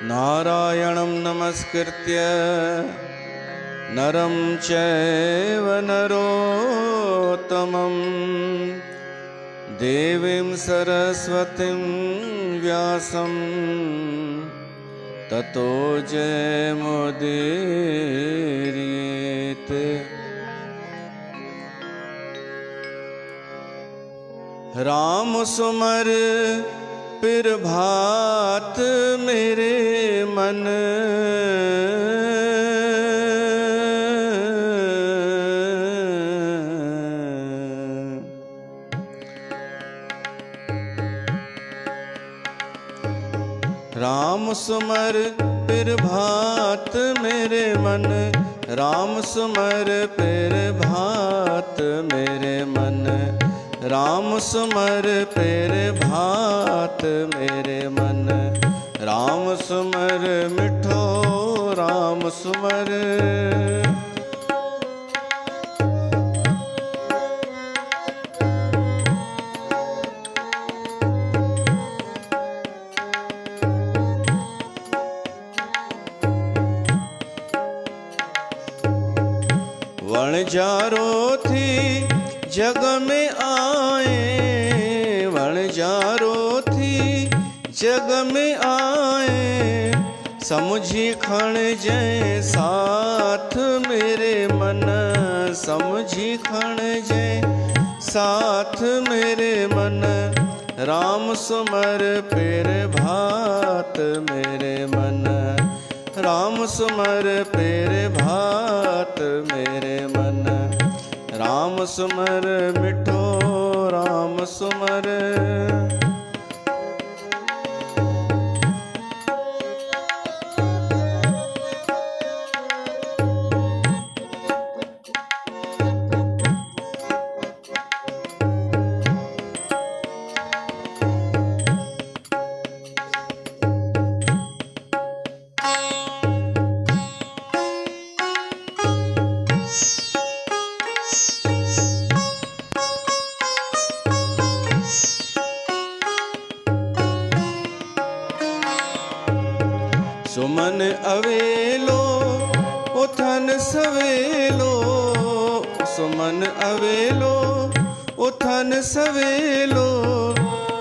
नारायणं नमस्कृत्य नरं चैव नरोत्तमं देवीं सरस्वतीं व्यासं ततो जयमुदीरयेत्। राम सुमर फिर भात मेरे मन, राम सुमर फिर भात मेरे मन, राम सुमर फिर भात मेरे मन, राम सुमर फिर भात मेरे मन, राम सुमर मिठो राम सुमर। वणजारो थी जग में आए, वणजारो थी जग में आए, समझी खण जय साथ मेरे मन, समझी खण जय साथ मेरे मन, राम सुमर फिर भात मेरे मन, राम सुमर फिर भात मेरे मन, राम सुमर मिठो राम सुमर। सुमन अवेलो उथन सवेलो, सुमन अवेलो उथन सवेलो,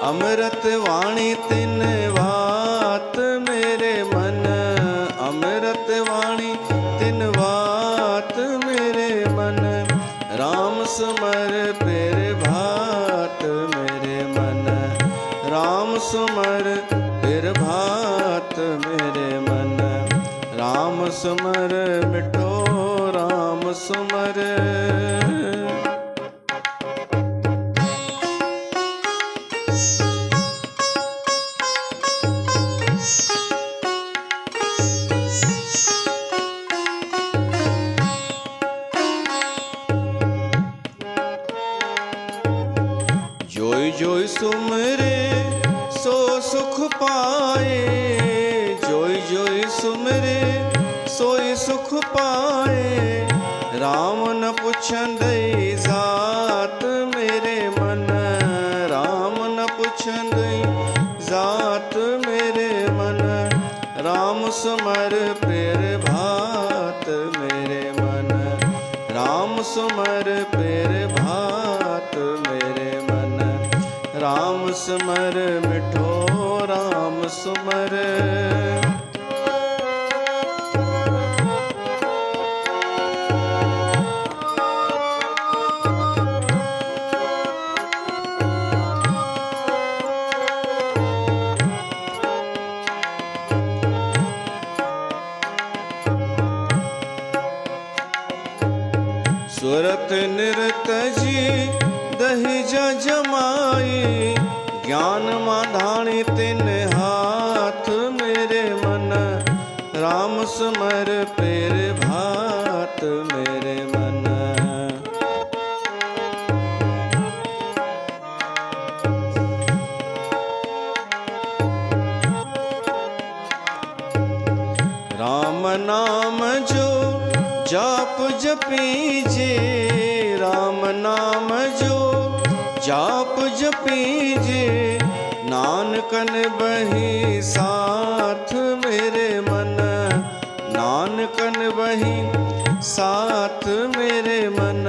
अमृत वाणी तिन वात मेरे मन, अमृत वाणी तिन वात मेरे मन, राम सुमर फिर भात मेरे मन, राम सुमर फिर भात मेरे मन, राम सुमर मिठो राम सुमर। जोई जोई सुमरे सो सुख पाए, जोई जोई सुमरे सोई सुख पाए, राम न पुछंदई जात मेरे मन, राम न पुछंदई जात मेरे मन, राम सुमर फिर भात मेरे मन, राम सुमर फिर भात मेरे मन, राम सुमर मिठो राम सुमर। सुरत निरत जी दहिजा जमाई, ज्ञान माधाणी तिन हाथ मेरे मन, राम सुमर फिर भात मेरे मन। राम नाम जो जाप जपीजे, राम नाम जो जाप जपीजे, नानकन बही साथ मेरे नहीं साथ मेरे मन,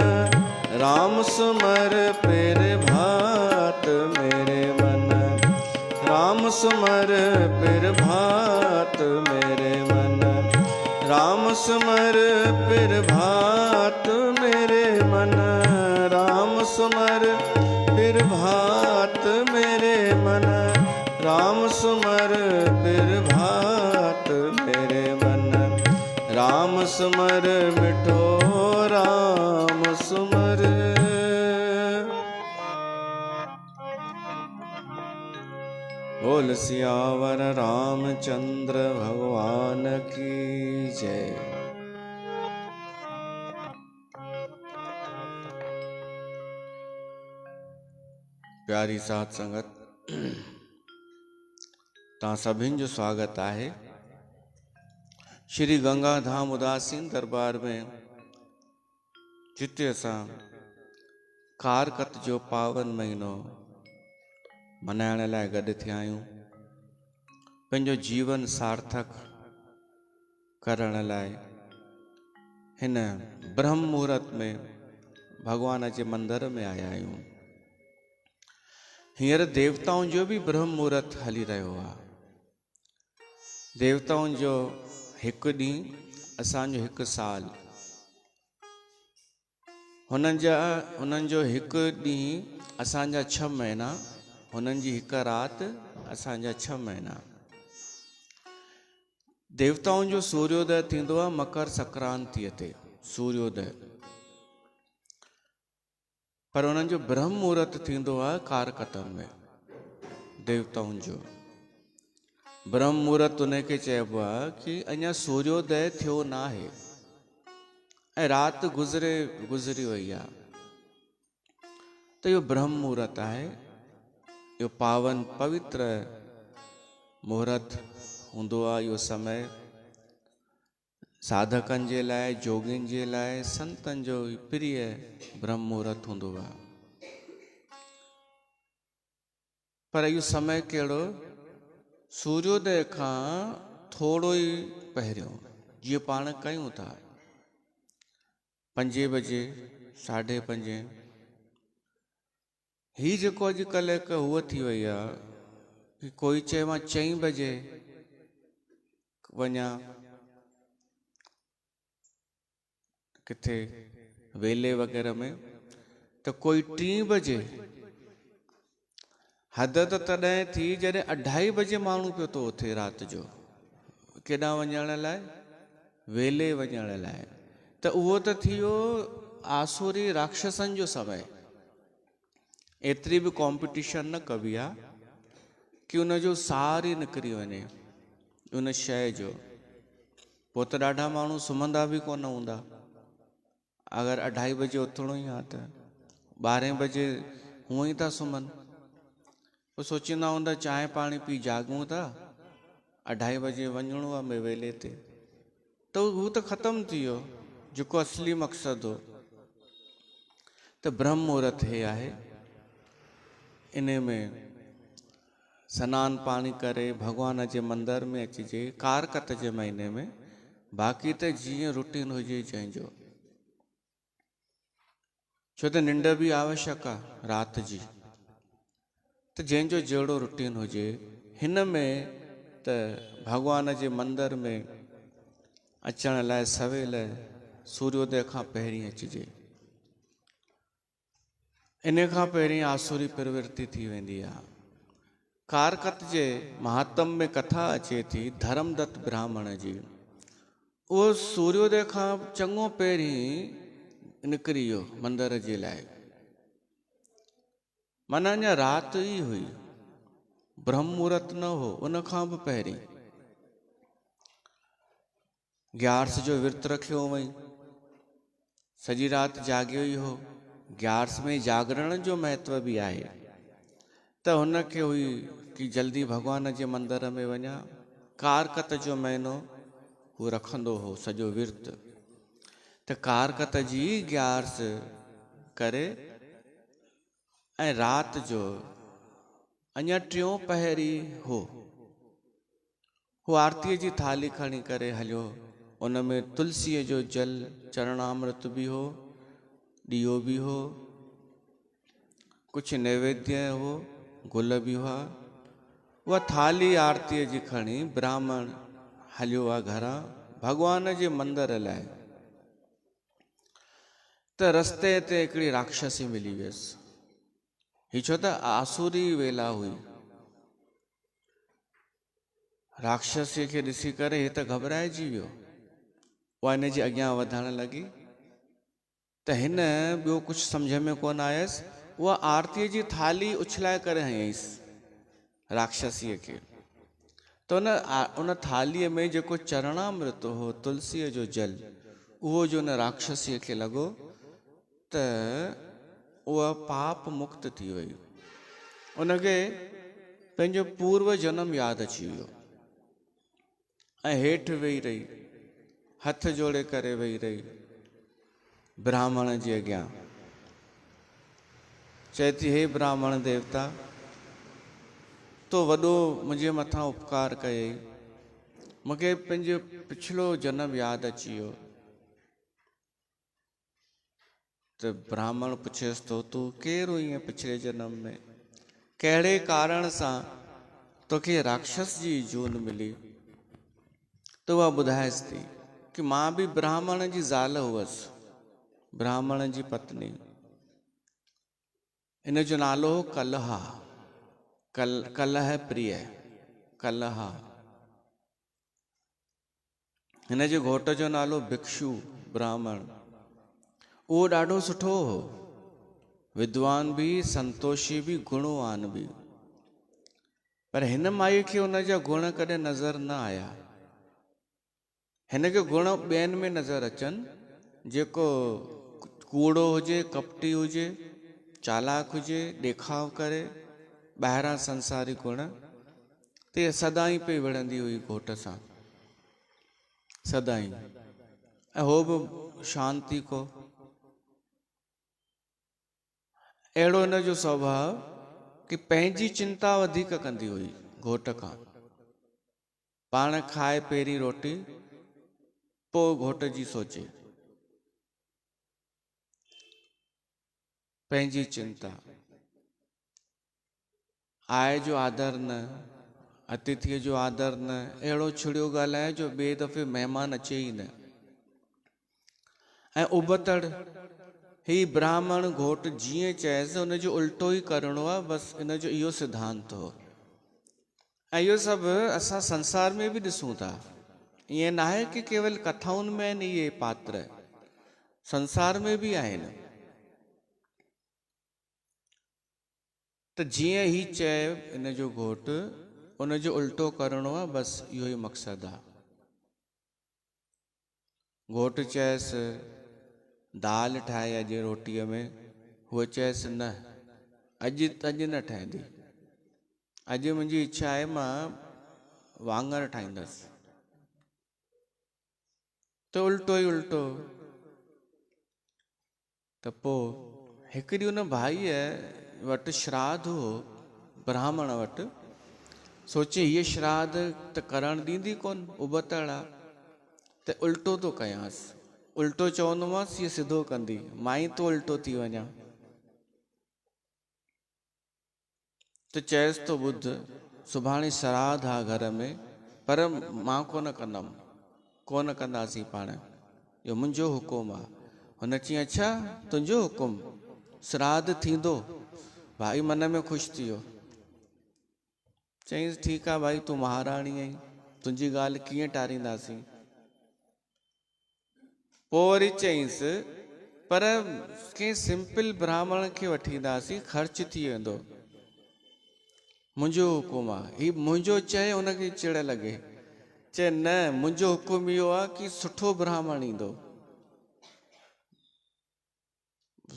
राम सुमर फिर भात मेरे मन, राम सुमर फिर भात मेरे मन, राम सुमर फिर भात मेरे मन, राम सुमर फिर भात मेरे मन, राम सुमर फिर भात मेरे मन, राम सुमर मिठो राम सुमर। बोल सियावर रामचंद्र भगवान की जय। प्यारी साध संगत, तव्हां सभिनि जो स्वागत आहे श्री गंगा धाम उदासीन दरबार में, जिते असां कारकत जो पावन महीनो मनाइण लाइ गॾु थिया आहियूं। पंहिंजो जीवन सार्थक करण लाइ हिन ब्रह्म मुहूर्त में भगवान जे मंदिर में आया आहियूं। हींअर देवताउनि जो बि ब्रह्म मुहूर्त हली रहियो आहे। देवताउनि जो हिकु ॾींहुं असांजो हिकु साल, हुननि जो हिकु ॾींहुं असांजा 6 महीना, हुननि जी हिकु राति असांजा 6 महीना। देवताउनि जो सूर्योदय थींदो आहे मकर संक्रांतीअ ते, सूर्योदय। पर हुननि जो ब्रह्म मुहूर्त थींदो आहे कारकतनि में। देवताउनि जो ब्रह्म मुहूर्त उनखे चइबो आहे कि अञा सूर्योदय थियो न आहे ऐं राति गुज़री वई आहे, त इहो ब्रह्म मुहूर्त आहे। इहो पावन पवित्र मुहूर्त हूंदो आहे। इहो समय साधकनि जे लाइ, जोगियुनि जे लाइ, संतनि जो प्रिय ब्रह्म मुहूर्त हूंदो आहे। पर इहो समय कहिड़ो? सूर्योदय खां थोरो ई पहिरियों, जीअं पाण कयूं था 5 बजे, 5:30। ही जेको अॼुकल्ह हिकु हूअ थी वई आहे कि कोई चए मां 4 बजे वञा किथे वेले वग़ैरह में, त कोई 3 बजे। हद त तॾहिं थी जॾहिं 2:30 बजे माण्हू पियो थो उथे राति जो, केॾां वञण लाइ? वेले वञण लाइ। त उहो त थी वियो आसुरी राक्षसनि जो समय। एतिरी बि कॉम्पिटिशन न कबी आहे कि उनजो सार ई निकिरी वञे उन शइ जो। पोइ त ॾाढा माण्हू सुम्हंदा बि कोन हूंदा। अगरि 2:30 बजे उथिणो ई आहे त 12 बजे हूअं ई था सुम्हनि। पोइ सोचींदा हूंदा चांहि पाणी पी जागूं था, 2:30 बजे वञिणो आहे वेले ते। त हू त ख़तमु थी वियो जेको असली मक़सदु हो। त ब्रह्म मुहूर्त हे आहे। इन में सनानु पाणी करे भॻवान जे मंदर में अचिजे कारकत जे महीने में। बाक़ी त जीअं रूटीन हुजे जंहिंजो, छो त निंड बि आवश्यक आहे राति जी। त जंहिंजो जहिड़ो रूटीन हुजे, हिन में त भॻवान जे मंदर में अचण लाइ सवेल सूर्योदय खां पहिरीं अचिजे। इन खां पहिरीं आसुरी प्रवृत्ति थी वेंदी आहे। कारकत जे महात्म में कथा अचे थी धर्मदत्त ब्राह्मण जी। उहो सूर्योदय खां चङो पहिरीं निकिरी वियो मंदर जे लाइ। माना अञा राति ई हुई, ब्रह्म मुहूर्त न हो। उन खां बि पहिरीं ग्यारस जो विर्त रखियो हुअईं, सॼी राति जागियो ई हो। ग्यारस में जागरण जो महत्व बि आहे। त हुनखे हुई कि जल्दी भॻवान जे मंदर में वञा। कारकत जो महीनो हू रखंदो हो सॼो विर्त। त कारकत जी ग्यारस करे ऐं राति जो अञा 3 पहरी हो। हू आरतीअ जी थाली खणी करे हलियो उन में तुलसीअ जो जल चरणामृत बि हो, ॾीओ बि हो, कुझु नैवेद्य हो, गुल बि हुआ। उहा थाली आरतीअ जी खणी ब्राह्मण हलियो आहे घरां भॻवान जे मंदर लाइ। त रस्ते ते हिकिड़ी राक्षसी मिली वियसि। ही छो त आसुरी वेला हुई। राक्षसीअ खे ॾिसी करे हे त घबराइजी वियो। उहा हिन जे अॻियां वधण लॻी त हिन ॿियो कुझु सम्झ में कोन आयसि। उहा आरतीअ जी थाली उछलाए करे हयईंसि राक्षसीअ खे। त उन थालीअ में जेको चरणामृत हो, तुलसीअ जो जल, उहो जो उन राक्षसीअ खे लॻो त उहा पाप मुक्त थी वई। उनखे पंहिंजो पूर्व जनम यादि अची वियो ऐं हेठि वेही रही, हथ जोड़े करे वेही रही ब्राह्मण जे अॻियां। चए थी, हे ब्राह्मण देवता, तो वॾो मुंहिंजे मथां उपकार कयई, मूंखे पंहिंजो पिछलो जनम यादि अची वियो। त ब्राह्मण पुछेसि थो, तूं केरु हुईं पिछले जनम में, कहिड़े कारण सां तोखे राक्षस जी जून मिली? त उहा ॿुधाएसि थी कि मां बि ब्राह्मण जी ज़ाल हुअसि, ब्राह्मण जी पत्नी। इन जो नालो हो कलहा, कलह प्रिय, कलहा। हिन जे घोट जो नालो भिक्षु ब्राह्मण। उहो ॾाढो सुठो हो, विद्वान बि, संतोषी बि, गुणवान बि। पर हिन माईअ खे उन जा गुण कॾहिं नज़र न आया। हिन खे गुण ॿियनि में नज़र अचनि, जेको कूड़ो हुजे, कपटी हुजे, चालाक हुजे, ॾेखाव करे, ॿाहिरां संसारी गुण, ते सदाई पे विढ़ंदी हुई घोट सां, सदाई। ऐं हो बि शांति को। अहिड़ो हिन जो स्वभाव कि पंहिंजी चिंता वधीक कंदी हुई घोट खां। पाण खाए पहिरीं रोटी, पोइ घोट जी सोचे, पंहिंजी चिंता। आय जो आदर न, अतिथीअ जो आदर न, अहिड़ो छुड़ियो ॻाल्हाए जो ॿिए दफ़े महिमान अचे ई न। ऐं उबतड़ ही ब्राह्मण घोट जीअं चएसि उनजो उल्टो ई करिणो आहे, बसि इन जो इहो सिद्धांत हो। ऐं इहो सभु असां संसार में बि ॾिसूं था। ईअं न आहे कि केवल कथाउनि में आहिनि इहे पात्र, संसार में बि आहिनि। त जीअं ही चए इन जो घोट, उनजो उल्टो करिणो आहे, बसि इहो ई मक़सदु आहे। घोट चएसि दाल ठाहे अॼु रोटीअ में, हूअ चएसि न, अॼु न ठहंदी, अॼु मुंहिंजी इच्छा आहे मां वाङण ठाहींदसि। त उल्टो ई उल्टो। त पोइ हिकु ॾींहुं उन भाईअ वटि श्राद्ध हो, ब्राह्मण वटि। सोचे हीअ श्राद्ध त करणु ॾींदी कोन, उबतड़ आहे, त उल्टो थो कयांसि। उल्टो चवंदोमांसि, हीअ सिधो कंदी, मां ई तो उल्टो थी वञा। त चएसि तो, ॿुध, सुभाणे श्राद्ध आहे घर में, पर मां कोन कंदमि, कोन कंदासीं पाण, इहो मुंहिंजो हुकुम आहे। हुन चई, अच्छा तुंहिंजो हुकुम, श्राद्ध थींदो? भाई मन में ख़ुशि थी वियो। चईंसि, ठीकु आहे भाई, तूं महाराणी आहीं, तुंहिंजी ॻाल्हि कीअं टारींदासीं। पोइ वरी चईंसि, पर कंहिं सिंपल ब्राह्मण खे वठी ईंदासीं, ख़र्च थी वेंदो, मुंहिंजो हुकुम आहे। ही मुंहिंजो चए हुनखे चिड़ लॻे, चए न, मुंहिंजो हुकुम इहो आहे कि सुठो ब्राह्मण ईंदो।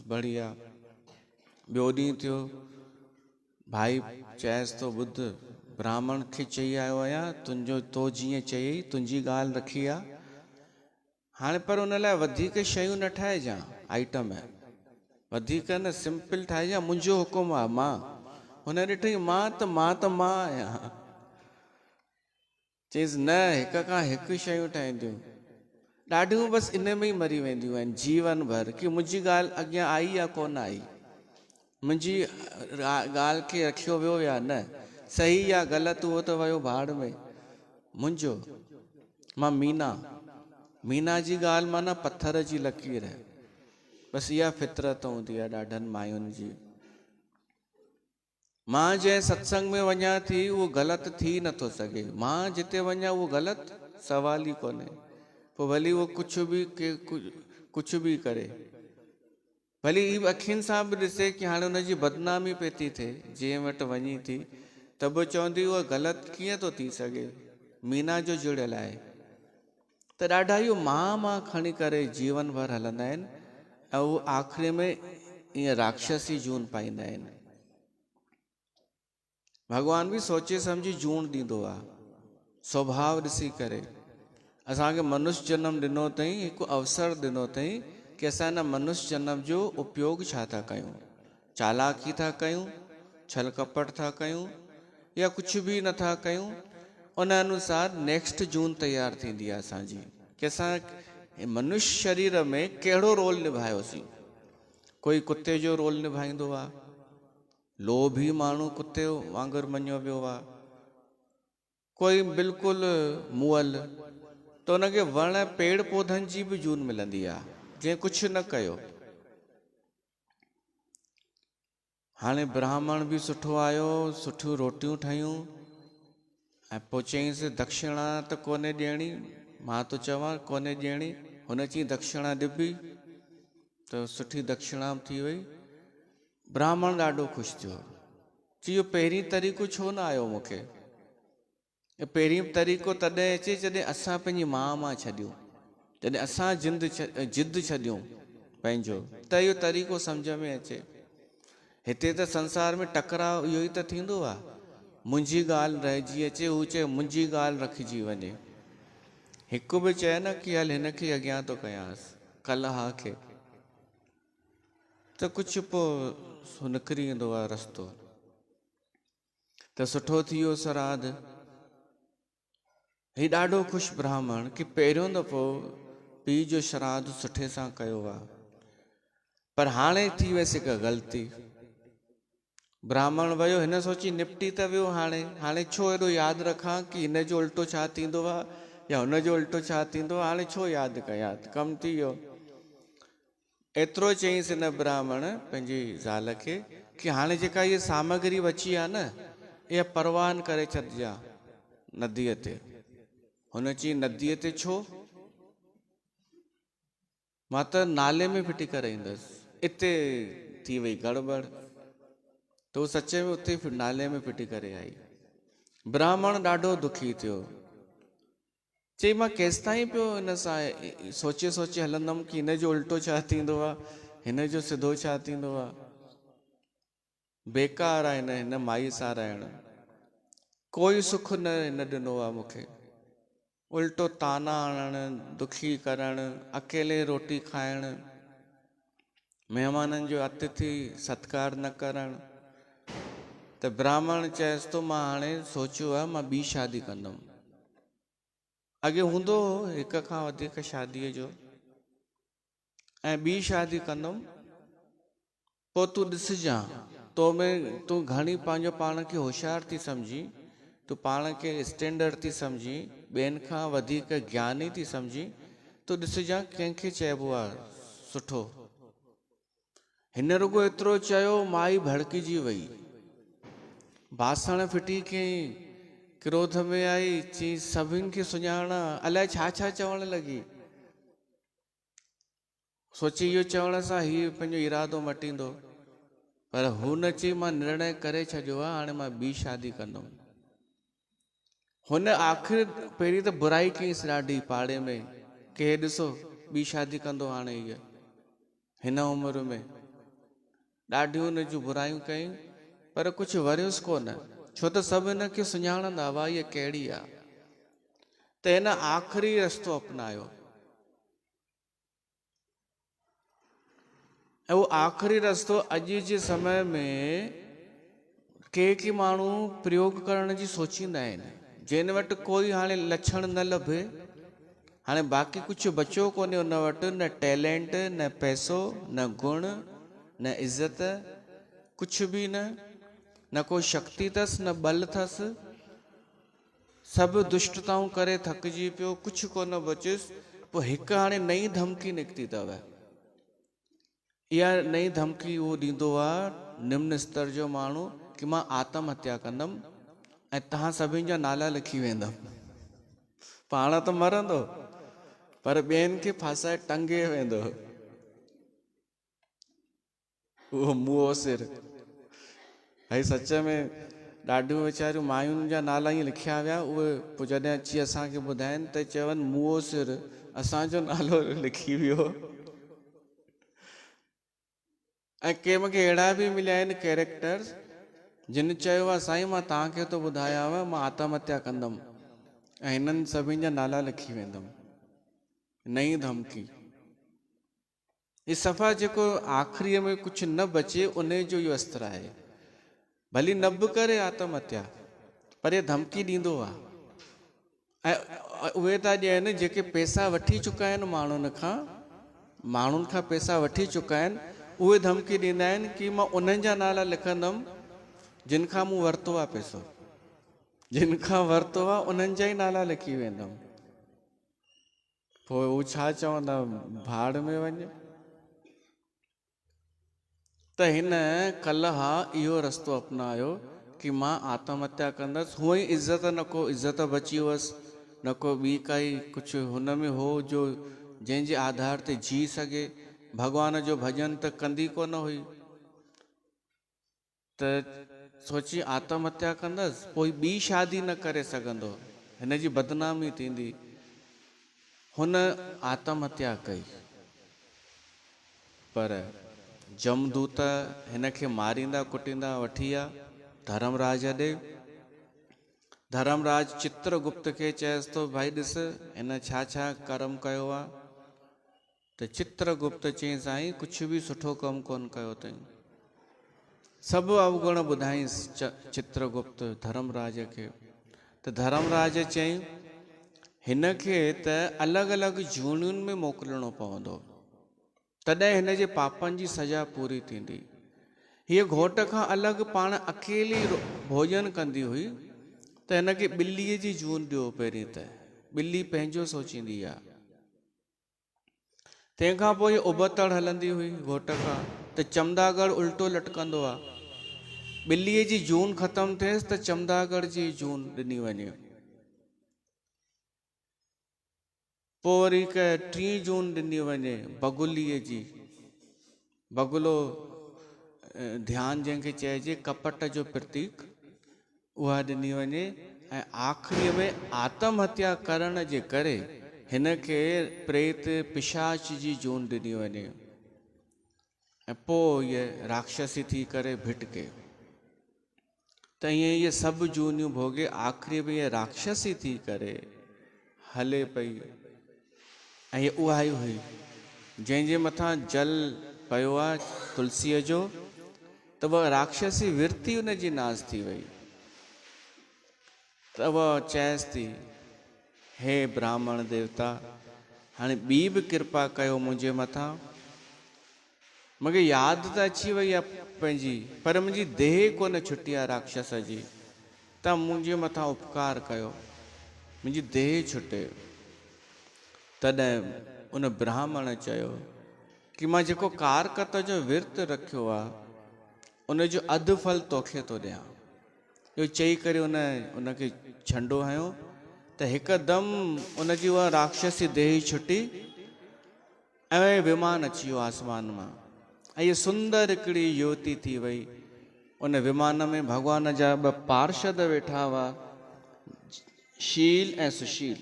बढ़िया। ॿियो ॾींहुं थियो, भाई चएसि तो, ॿुध, ब्राह्मण खे चई आयो आहियां, तुंहिंजो तो जीअं चयई, तुंहिंजी ॻाल्हि रखी आहे, हाणे पर हुन लाइ वधीक शयूं न ठाहिजांइ, आइटम वधीक न, सिंपल ठाहिजांइ, मुंहिंजो हुकुम आहे, मां। हुन ॾिठई, मां त मां आहियां। चईंसि, न, हिक खां हिकु शयूं ठाहींदियूं, ॾाढियूं बसि इन में ई मरी वेंदियूं आहिनि जीवन भर, की मुंहिंजी ॻाल्हि अॻियां आई या कोन आई, मुंहिंजी ॻाल्हि खे रखियो वियो या न, सही या ग़लति उहो त वियो भाड़ में। मुंहिंजो मां मीना जी ॻाल्हि माना पथर जी लकीर है। बसि इहा फितरत हूंदी आहे ॾाढनि मायुनि जी। मां जंहिं सत्संग में वञा थी उहो ग़लति थी नथो सघे, मां जिते वञा उहो ग़लति सवाल ई कोन्हे। पोइ भली उहो कुझु बि करे, भली ही अखियुनि सां बि ॾिसे की हाणे हुनजी बदनामी पई थी थिए, जंहिं वटि वञी थी त बि चवंदी उहा ग़लति कीअं थो थी सघे, मीना जो जुड़ियल आहे। त ॾाढा इहो मां खणी करे जीवन भर हलंदा आहिनि ऐं उहो आख़िरी में ईअं राक्षसी जून पाईंदा आहिनि। भॻवान बि सोचे सम्झी जून ॾींदो आहे, स्वभाव ॾिसी करे। असांखे मनुष्य जन्म ॾिनो अथई, हिकु अवसर ॾिनो अथई की असां हिन मनुष्य जन्म जो उपयोग छा था कयूं, चालाकी था कयूं, छल कपट था कयूं या कुझु बि नथा कयूं। उन अनुसार नेक्स्ट जून तयारु थींदी आहे असांजी, की असां मनुष्य शरीर में कहिड़ो रोल निभायोसीं। कोई कुते जो रोल निभाईंदो आहे, लोभी माण्हू कुते वांगुरु मञियो वियो आहे, कोई बिल्कुलु मुअल, त हुनखे वण पेड़ पौधनि जी बि जून मिलंदी आहे, जंहिं कुझु न कयो। हाणे ब्राह्मण बि सुठो आयो, सुठियूं रोटियूं ठहियूं ऐं पोइ चईंसि दक्षिणा त कोन्हे ॾियणी, मां तो चवां कोन्हे ॾियणी। हुन चई दक्षिणा ॾिबी त सुठी दक्षिणा थी वई। ब्राह्मण ॾाढो ख़ुशि थियो, चई इहो पहिरीं तरीक़ो छो न आयो मूंखे। पहिरीं तरीक़ो तॾहिं अचे जॾहिं असां पंहिंजी मां छॾियूं, जॾहिं असां जिद छॾियूं पंहिंजो, त इहो तरीक़ो सम्झ में अचे। हिते त संसार में टकराव इहो ई त थींदो आहे, मुंहिंजी ॻाल्हि रहिजी अचे, हू चए मुंहिंजी ॻाल्हि रखिजी वञे। हिकु बि चए न की हल हिनखे अॻियां थो कयांसि, कलह खे, त कुझु पोइ निकिरी ईंदो आहे रस्तो। त सुठो थी वियो श्राद्ध। ही ॾाढो ख़ुशि ब्राह्मण की पहिरियों दफ़ो पीउ जो श्राद्ध सुठे सां कयो आहे। पर हाणे थी वयसि हिकु ग़लती। ब्राह्मण वियो, हिन सोची निपटी त वियो, हाणे छो हेॾो यादि रखां की हिन जो उल्टो छा थींदो आहे या हुन जो उल्टो छा थींदो आहे, हाणे छो यादि कयां, कमु थी वियो। एतिरो चईंसि हिन ब्राह्मण पंहिंजी ज़ाल खे की हाणे जेका इहा सामग्री बची आहे न, इहा परवान करे छॾिजां नदीअ ते। हुन चई नदीअ ते छो, मां त नाले में फिटी करे ईंदसि। इते थी वई गड़बड़, तो सचे में उते नाले में फिटी करे आई। ब्राह्मण ॾाढो दुखी थियो, चई मां केसि ताईं पियो हिन सां सोचे सोचे हलंदमि की हिन जो उल्टो छा थींदो आहे, हिन जो सिधो छा थींदो आहे। बेकार आहे हिन माई सां रहण, कोई सुख न हिन ॾिनो आहे मूंखे, उल्टो ताना आणणु, दुखी करणु, अकेले रोटी खाइणु, महिमाननि जो अतिथि सत्कार न करणु। त ब्राह्मण चएसि थो मां हाणे सोचियो आहे मां ॿी शादी कंदुमि। अॻे हूंदो हिक खां वधीक शादीअ जो, ऐं ॿी शादी कंदुमि। पोइ तूं ॾिसजां, तूं घणी पंहिंजो पाण खे होशियार थी सम्झी, तूं पाण खे स्टैंडर्ड थी सम्झी, ॿियनि खां वधीक ज्ञानी थी सम्झी, तूं ॾिसजां कंहिंखे चइबो आहे सुठो। हिन रुगो एतिरो चयो, माई भड़किजी वई, बासण फिटी कयईं, क्रोध में आई, चई सभिनि खे सुञाणा, अलाए छा छा चवण लॻी। सोची इहो चवण सां हीउ पंहिंजो इरादो मटींदो, पर हू न चई मां निर्णय करे छॾियो आहे, हाणे मां ॿी शादी कंदुमि। हुन आख़िर पहिरीं त बुराई कईंसि ॾाढी पाड़े में, की हे ॾिसो ॿी शादी कंदो हाणे हीअ हिन उमिरि में। ॾाढियूं हुन जूं बुराइयूं कयूं, पर कुझु वरियुसि कोन, छो त सभु हिन खे सुञाणंदा हुआ इहा कहिड़ी आहे। त हिन आख़िरी रस्तो अपनायो, ऐं उहो आख़िरी रस्तो अॼु जे समय में के माण्हू प्रयोग करण जी सोचींदा आहिनि, जिन वटि कोई हाणे लक्षण न लभे, हाणे बाक़ी कुझु बचियो कोन्हे उन वटि, न टैलेंट, न पैसो, न गुण, न इज़त, कुझु बि न को शक्ति अथसि, न बल अथसि। सभु दुष्टताऊं करे थकिजी पियो, कुझु कोन बचियुसि। पोइ हिकु हाणे नई धमकी निकिती अथव। इहा नई धमकी उहो ॾींदो आहे निम्न स्तर जो माण्हू कि मां आत्महत्या कंदमि ऐं तव्हां सभिनि जा नाला लिखी वेंदमि। पाण त मरंदो पर ॿियनि खे फासाए टंगे वेंदो। उहो मुंहुं सिर भई सच में ॾाढियूं वीचारियूं मायुनि जा नाला ईअं लिखिया विया। उहे पोइ जॾहिं अची असांखे ॿुधाइनि त चवनि मुंहुं सिर असांजो नालो लिखी वियो। ऐं कंहिं मूंखे अहिड़ा बि मिलिया आहिनि कैरेक्टर्स जिन चयो आहे साईं मां तव्हांखे थो ॿुधायांव मां आत्महत्या कंदमि ऐं हिननि सभिनि जा नाला लिखी वेंदमि। नई धमकी। ही सफ़ा जेको आख़िरीअ में कुझु न बचे उन जो इहो अस्त्र आहे। भली न बि करे आत्महत्या पर इहे धमकी ॾींदो आहे। ऐं उहे था ॾियनि जेके पैसा वठी चुका आहिनि माण्हुनि खां पैसा वठी चुका आहिनि। उहे धमकी ॾींदा आहिनि कि मां उन्हनि जा नाला लिखंदमि जिन खां मूं वरितो आहे पैसो, जिन खां वरितो आहे उन्हनि जा ई नाला लिखी वेंदमि। पोइ हू छा चवंदा, भाड़ में वञ। त हिन कल्ह इहो रस्तो अपनायो कि मां आत्महत्या कंदसि। हूअं ई इज़त न को इज़त बची हुअसि, न को ॿी काई कुझु हुन में हो जो जंहिंजे आधार ते जी सघे। भॻवान जो भॼन त कंदी कोन हुई त सोची आत्महत्या कंदसि, पोइ ॿी शादी न करे सघंदो, हिन जी बदनामी थींदी। हुन आत्महत्या कई पर जमदूत हिन खे मारींदा कुटींदा वठी विया धर्मराज ॾे। धर्मराज चित्रगुप्त खे चएसि थो भाई ॾिस हिन छा छा कर्म कयो आहे। त चित्रगुप्त चई साईं कुझु बि सुठो कमु कोन कयो अथई। सभु अवगुण ॿुधाईंसि चित्रगुप्त धर्मराज खे। त धर्मराज चई हिन खे त अलॻि अलॻि जूनियुनि में मोकिलिणो पवंदो, तॾहिं हिन जे पापनि जी सज़ा पूरी थींदी। हीअ घोट खां अलॻि पाण अकेली भोजन कंदी हुई त हिन खे ॿिलीअ जी जून ॾियो पहिरीं। त ॿिली पंहिंजो सोचींदी आहे। तंहिंखां पोइ उबतड़ हलंदी हुई घोट खां त चमदागढ़ उल्टो लटकंदो आहे। ॿिलीअ जी जून ख़तमु थिएसि त चमदागढ़ जी जून ॾिनी वञे। पोइ वरी हिकु टीं जून ॾिनी वञे बगुलीअ जी। बगुलो ध्यानु जंहिंखे चइजे कपट जो प्रतीक, उहा ॾिनी वञे। ऐं आख़िरीअ में आत्महत्या करण जे करे हिन खे प्रेत पिशाच जी जून ॾिनी वञे ऐं पोइ इहे राक्षसी थी करे भिटके। त ईअं इहे सभु जूनियूं भोगे आख़िरी में इहे राक्षसी थी करे हले पई। ऐं इहा उहा ई हुई जंहिंजे मथां जल पियो आहे तुलसीअ जो, त उहा राक्षसी विरती उन जी नास थी वई। त उहा चएसि थी हे ब्राह्मण देवता हाणे ॿी बि कृपा कयो मुंहिंजे मथां। मूंखे यादि त अची वई आहे पंहिंजी, पर मुंहिंजी देह कोन छुटी आहे राक्षस जी। तव्हां मुंहिंजे मथां उपकार कयो, मुंहिंजी देह छुटे। तॾहिं उन ब्राह्मण चयो कि मां जेको कारकत जो विर्त रखियो आहे उन जो अधु फल तोखे थो ॾियां। इहो चई करे उनखे झंडो हयो त हिकदमि उनजी उहा राक्षसी देह छुटी ऐं विमान अची वियो आसमान मां। ऐं इहा सुंदर हिकिड़ी युवती थी वई। उन विमान में भॻवान जा ॿ पार्षद वेठा हुआ, शील ऐं सुशील।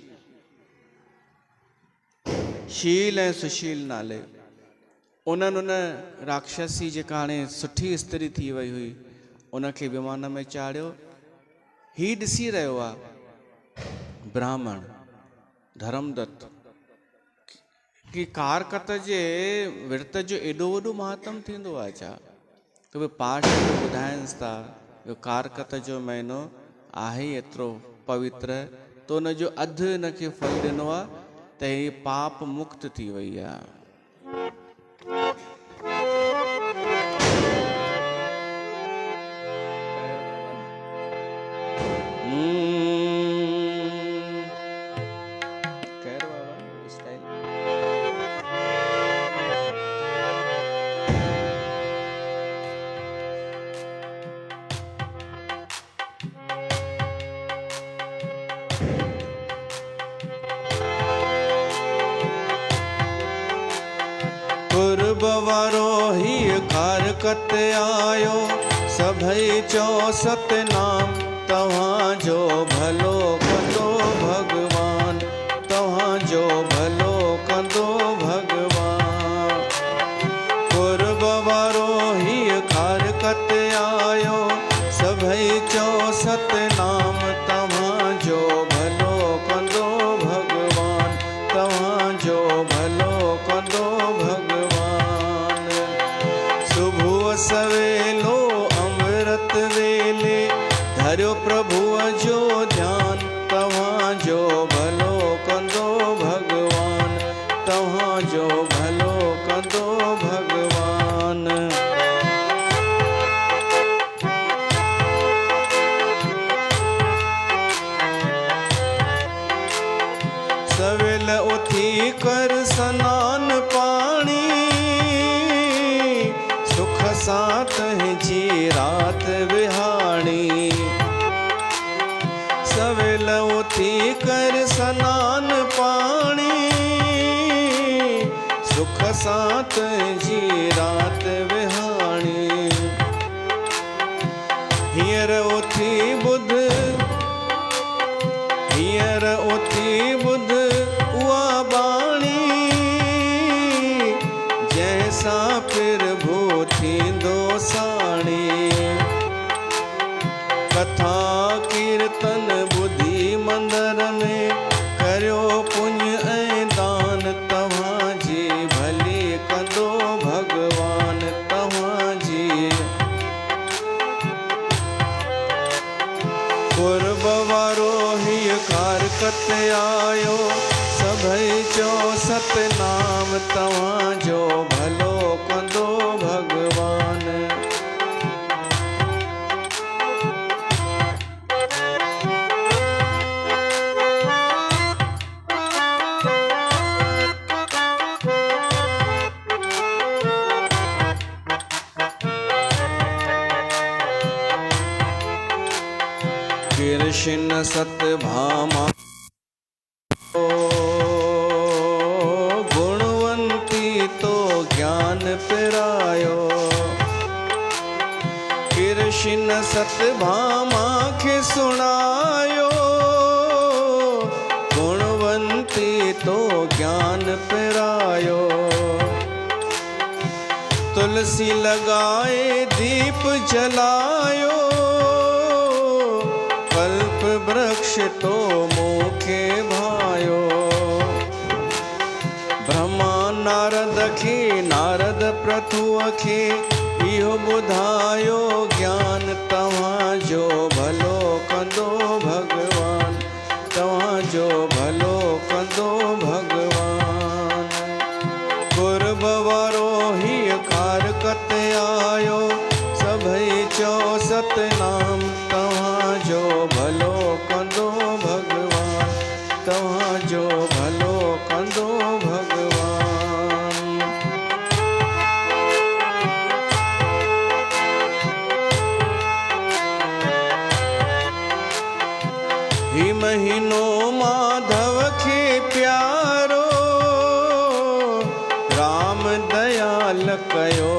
शील ऐं सुशील नाले उन्हनि उन राक्षसी जेका हाणे सुठी स्त्री थी वई हुई उनखे विमान में चाढ़ियो। ही ॾिसी रहियो आहे ब्राह्मण धर्मदत्त कि कारकत जे विर्त जो एॾो वॾो महात्म थींदो आहे छा। त उहे पार्षद ॿुधाइनि था जो कारकत जो महीनो आहे एतिरो पवित्र, त उनजो अधु हिनखे फल ॾिनो आहे त ही पाप मुक्त थी वई आहे। पूर्ववारो ही कारकत आयो, सभई 64 नाम तव्हां जो भलो कंदो भगवान, तव्हां जो भलो कंदो भगवान। पूर्ववारो ही कारकत आयो, सभई 64 नाम तव्हां जो भलो कंदो भगवान, तव्हां जो भलो कंदो भगवान। सुबह सवेलो अमृत वेले धर्यो प्रभुअ जो ध्यान, तव्हां जो भलो कंदो भगवान, तव्हां जो भलो कंदो भगवान। सवेल उथी कर सनान पाणी, सुख सां तुंहिंजी रात विहाणी। सवेल उथी कर सनान पाणी, सुख सां तुंहिंजी रात विहाणी। हींअर उथी ॿुध, हींअर उथी ॿुध उहा बाणी, जंहिंसां प्रभु थींदो साणी। कथा कीर्तन ॿुधी मंदर में करियो पुण्य ऐं दान, तव्हां जी भली कंदो भगवान, तव्हां जी। पूर्ववारो ही कारकत आयो, सभई 64 नाम तव्हां जो भलो कंदो भगवान। कृष्ण सतभामा गुणवंती तो ज्ञान पिरायो। कृष्ण सतभामा के सुनायो, गुणवंती तो ज्ञान पिरायो। तुलसी लगाए दीप जलायो, कल्प वृक्ष तो मोखे भायो। ब्रह्मा नारद खे, नारद प्रथुअ खे इहो ॿुधायो ज्ञान, तव्हां जो भलो कंदो भगवान, तव्हां जो भलो कंदो भगवान। पूर्ववारो ही कारकत आयो, सभई 64 नाम तव्हां जो भलो कंदो भगवान, तव्हां जो भलो कंदो भगवान। ही महीनो माधव खे प्यारो, राम दयाल कयो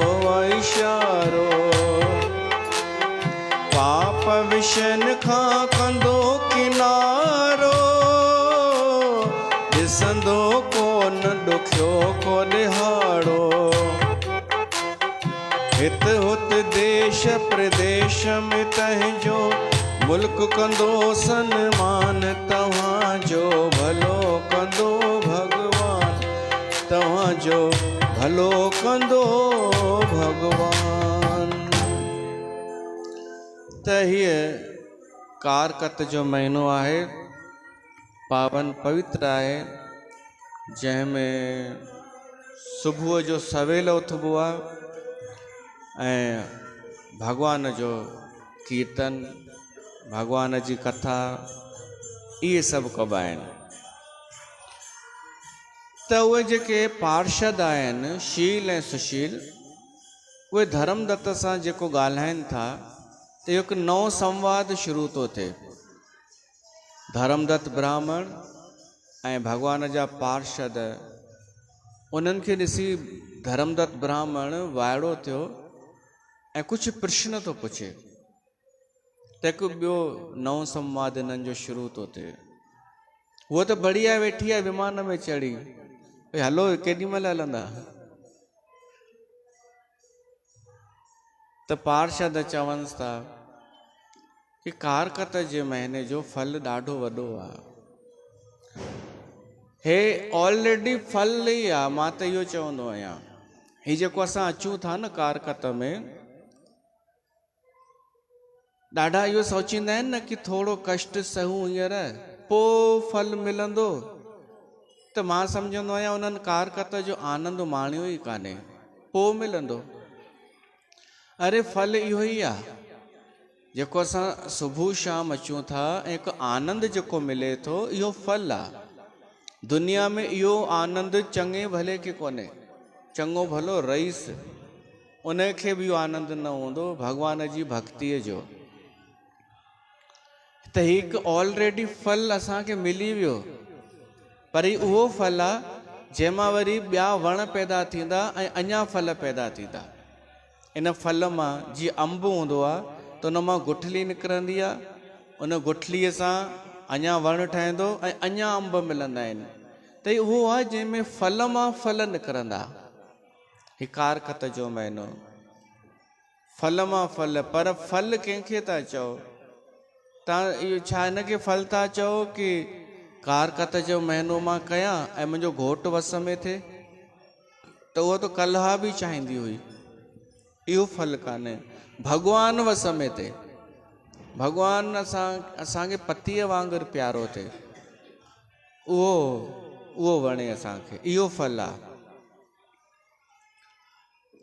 इशारो। पाप विशन खां कंदो किनारो, ॾिसंदो कोन ॾुखियो को ॾिहाड़ो। हित हुत देश प्रदेश में तंहिंजो मुल्क कंदो सन्मान, तव्हां जो भलो कंदो भगवान, तव्हां जो भलो कंदो भगवान। त हीअ कारकत जो महीनो आहे, पावन पवित्र आहे। जंहिंमें सुबुह जो सवेल उथबो आहे ऐं भॻवान जो कीर्तन, भॻवान जी कथा, इहे सभु कबा आहिनि। त उहे जेके पार्षद आहिनि, शील ऐं सुशील, उहे धर्मदत्त सां जेको ॻाल्हाइनि था, त इहो हिकु नओं संवाद शुरू थो थिए। धर्मदत्त ब्राह्मण ऐं भॻवान जा पार्षद, उन्हनि खे ॾिसी धर्मदत्त ब्राह्मण वाइड़ो थियो ऐं कुझु प्रश्न थो पुछे, त हिकु ॿियो नओं संवाद हिननि जो शुरू थो थिए। उहो त बढ़िया वेठी आहे विमान में चढ़ी, भई हलो केॾी महिल हलंदा। त पार्षद चवनि था कि कारकत जे महीने जो फल ॾाढो वॾो आहे, हे ऑलरेडी फल ई आहे। मां त इहो चवंदो आहियां, हीउ जेको असां अचूं था न कारकत में, ॾाढा इहो सोचींदा आहिनि न कि थोरो कष्ट सहूं हींअर पोइ फल मिलंदो। त मां सम्झंदो आहियां उन्हनि कारकत जो आनंद माणियो ई कान्हे, पोइ मिलंदो। अरे फल इहो ई आहे जेको असां सुबुह शाम अचूं था, ऐं हिकु आनंद जेको मिले थो, इहो फल आहे। दुनिया में इहो आनंद चङे भले खे कोन्हे। चङो भलो रईस, उनखे बि इहो आनंद न हूंदो भॻवान जी भक्तीअ जो। त हिकु ऑलरेडी फल असांखे मिली वियो, पर उहो फल आहे जंहिंमां वरी ॿिया वण पैदा थींदा ऐं अञा फल पैदा थींदा। इन फल मां जीअं अंब हूंदो आहे त उन मां गुठली निकिरंदी आहे, उन गुठलीअ सां अञा वण ठहंदो ऐं अञा अंब मिलंदा आहिनि। त उहो आहे जंहिंमें फल मां फल निकिरंदा। ही कारकत जो महीनो, फल मां फल। पर फल कंहिंखे था चओ? तव्हां इहो छा हिनखे फल था चओ कि कारकत जो महीनो मां कयां ऐं मुंहिंजो घोटु वस में थिए? त उहो त कलहा बि चाहींदी हुई। इहो फल कान्हे। भॻवान वस में थिए, भॻवान असांखे पतीअ वांगुरु प्यारो थिए, उहो वणे असांखे, इहो फल आहे।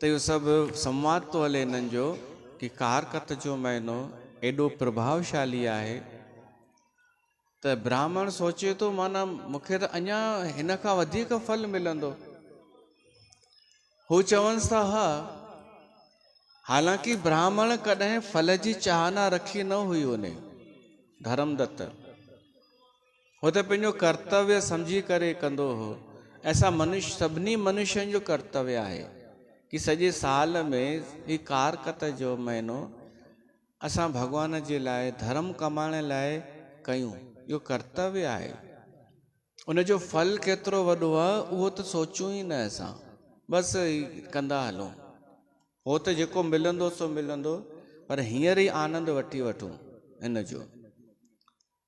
त इहो सभु संवाद थो हले हिननि जो कि कारकत जो महीनो एॾो प्रभावशाली आहे। त ब्राह्मण सोचे थो, माना मूंखे त अञा हिन खां वधीक फल मिलंदो। हू चवनि था हा, हालांकि ब्राह्मण कॾहिं फल जी चाहना रखी न हुई उन धर्मदत्त। हो त पंहिंजो कर्तव्य सम्झी करे कंदो हो। ऐसा मनुष्य, सभिनी मनुष्यनि जो कर्तव्य आहे कि सॼे साल में ही कारकत जो महीनो असां भॻवान जे लाइ, धर्म कमाइण लाइ कयूं। इहो कर्तव्य आहे। उनजो फल केतिरो वॾो आहे उहो त सोचूं ई न असां, बसि कंदा हलूं। हो त जेको मिलंदो सो मिलंदो, पर हींअर ई आनंद वठी वठूं हिन जो।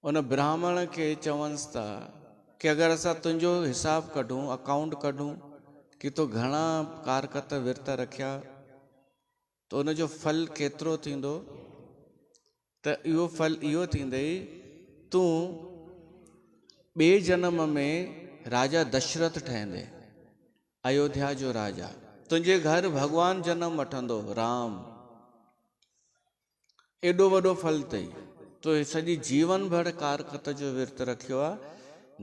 उन ब्राह्मण खे चवनि था कि अगरि असां तुंहिंजो हिसाब कढूं, अकाउंट कढूं कि तो घणा कारकत विर्त रखिया, त उनजो फल केतिरो थींदो? त इहो फल इहो थींदई, तूं ॿिए जन्म में राजा दशरथ ठहंदे, अयोध्या जो राजा। तुंहिंजे घर भॻवान जनम वठंदो, राम। एॾो वॾो फल अथई। तो सॼी जीवन भर कारकत जो विर्त रखियो आहे,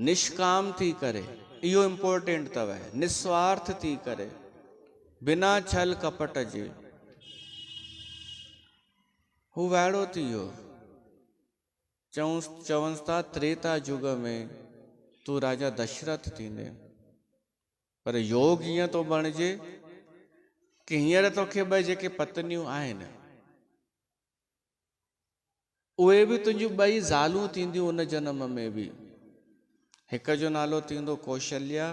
निष्काम थी करे। इहो इम्पोर्टेंट अथव, निस्वार्थ थी करे, बिना छल कपट जे। हू वाइड़ो थी वियो। चवनि था त्रेता युग में तूं राजा दशरथ थींदे, पर योग ईअं थो बणिजे कि हींअर तोखे ॿ जेके पत्नियूं आहिनि, उहे बि तुंहिंजियूं ॿई ज़ालूं थींदियूं उन जन्म में बि। हिक जो नालो थींदो कौशल्या,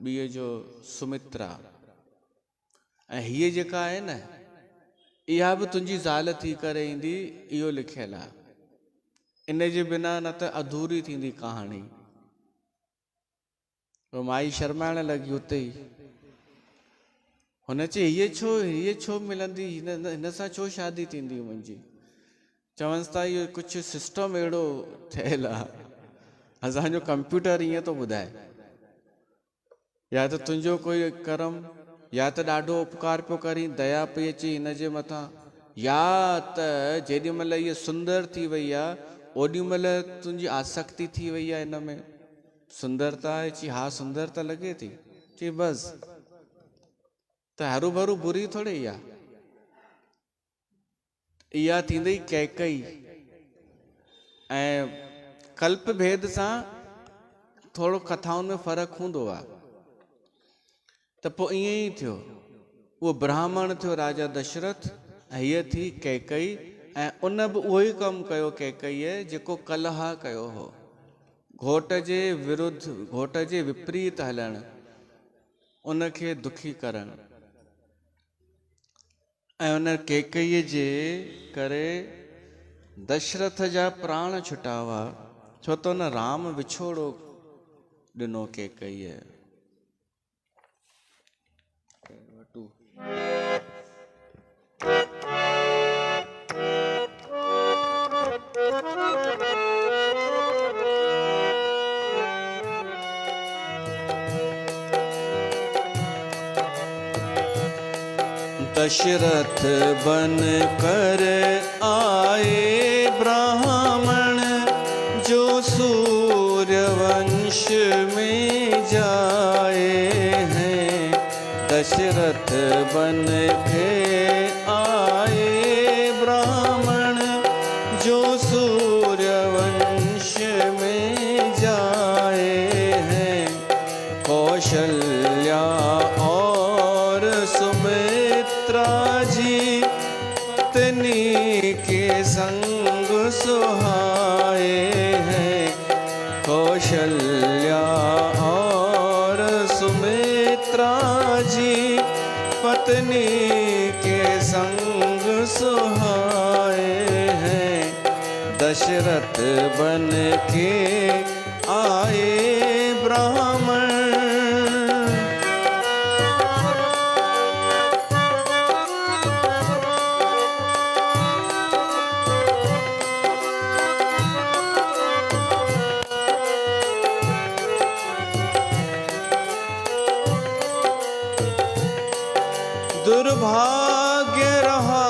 ॿीअ जो सुमित्रा। ऐं हीअ जेका आहे न, इहा बि तुंहिंजी ज़ाल थी करे ईंदी, इहो लिखियलु आहे। इन जे बिना न त अधूरी थींदी कहाणी। पोइ माई शर्माइण लॻी उते ई। हुन चई हीअ छो मिलंदी, हिन सां छो शादी थींदी मुंहिंजी? चवनि था इहो कुझु सिस्टम अहिड़ो ठहियलु आहे, असांजो कंप्यूटर ईअं थो ॿुधाए। या त तुंहिंजो कोई कर्म, या त ॾाढो उपकार पियो करी, दया पई अची हिन जे मथां, या त जेॾी महिल इहा सुंदर थी वई आहे ओॾी महिल तुंहिंजी आसक्ति थी वई आहे हिन में, सुंदरता आहे, चई हा सुंदर त लॻे थी, चई बसि त हरू भरू बुरी थोड़ी इहा थींदी कैकई। ऐं कल्प भेद सां थोरो कथाउनि में फ़र्क़ु हूंदो आहे। त पोइ ईअं ई थियो, उहो ब्राह्मण थियो राजा दशरथ, ऐं हीअ थी कैकई, ऐं उन बि उहो ई कमु कयो कैकईअ जेको कलह कयो हो, घोट जे विरुद्ध, घोट जे विपरीत हलणु, उनखे दुखी करणु। ऐं उन कैकईअ जे करे दशरथ जा प्राण छुटा हुआ, छो त हुन राम विछोड़ो ॾिनो कैकईअ। दशरथ बन कर आए ब्राह्मण, जो सूर्य वंश में जाए हैं। दशरथ बन के आए ब्राह्मण, जो सूर्य वंश में जाए हैं। कौशल्या और सुमित्रा जी पत्नी के संग सुहाए हैं। कौशल्या और सुमित्रा जी पत्नी के संग सुहाए हैं। दशरथ बन के आए ब्राह्मण। दुर्भाग्य रहा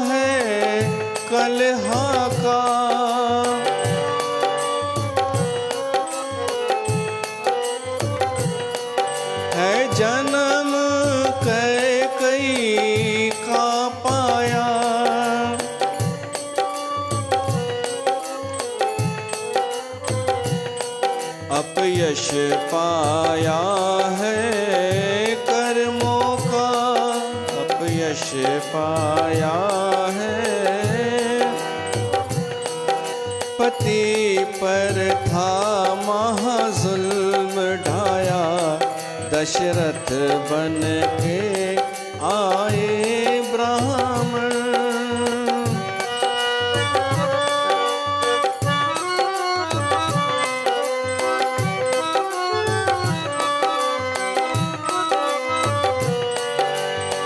है कलह का, है जन्म कैकई का पाया। अपयश पाया है कर्मों का, अपयश पाया है। पति पर था महाजुल्म ढाया। दशरथ बन के आए ब्राह्मण।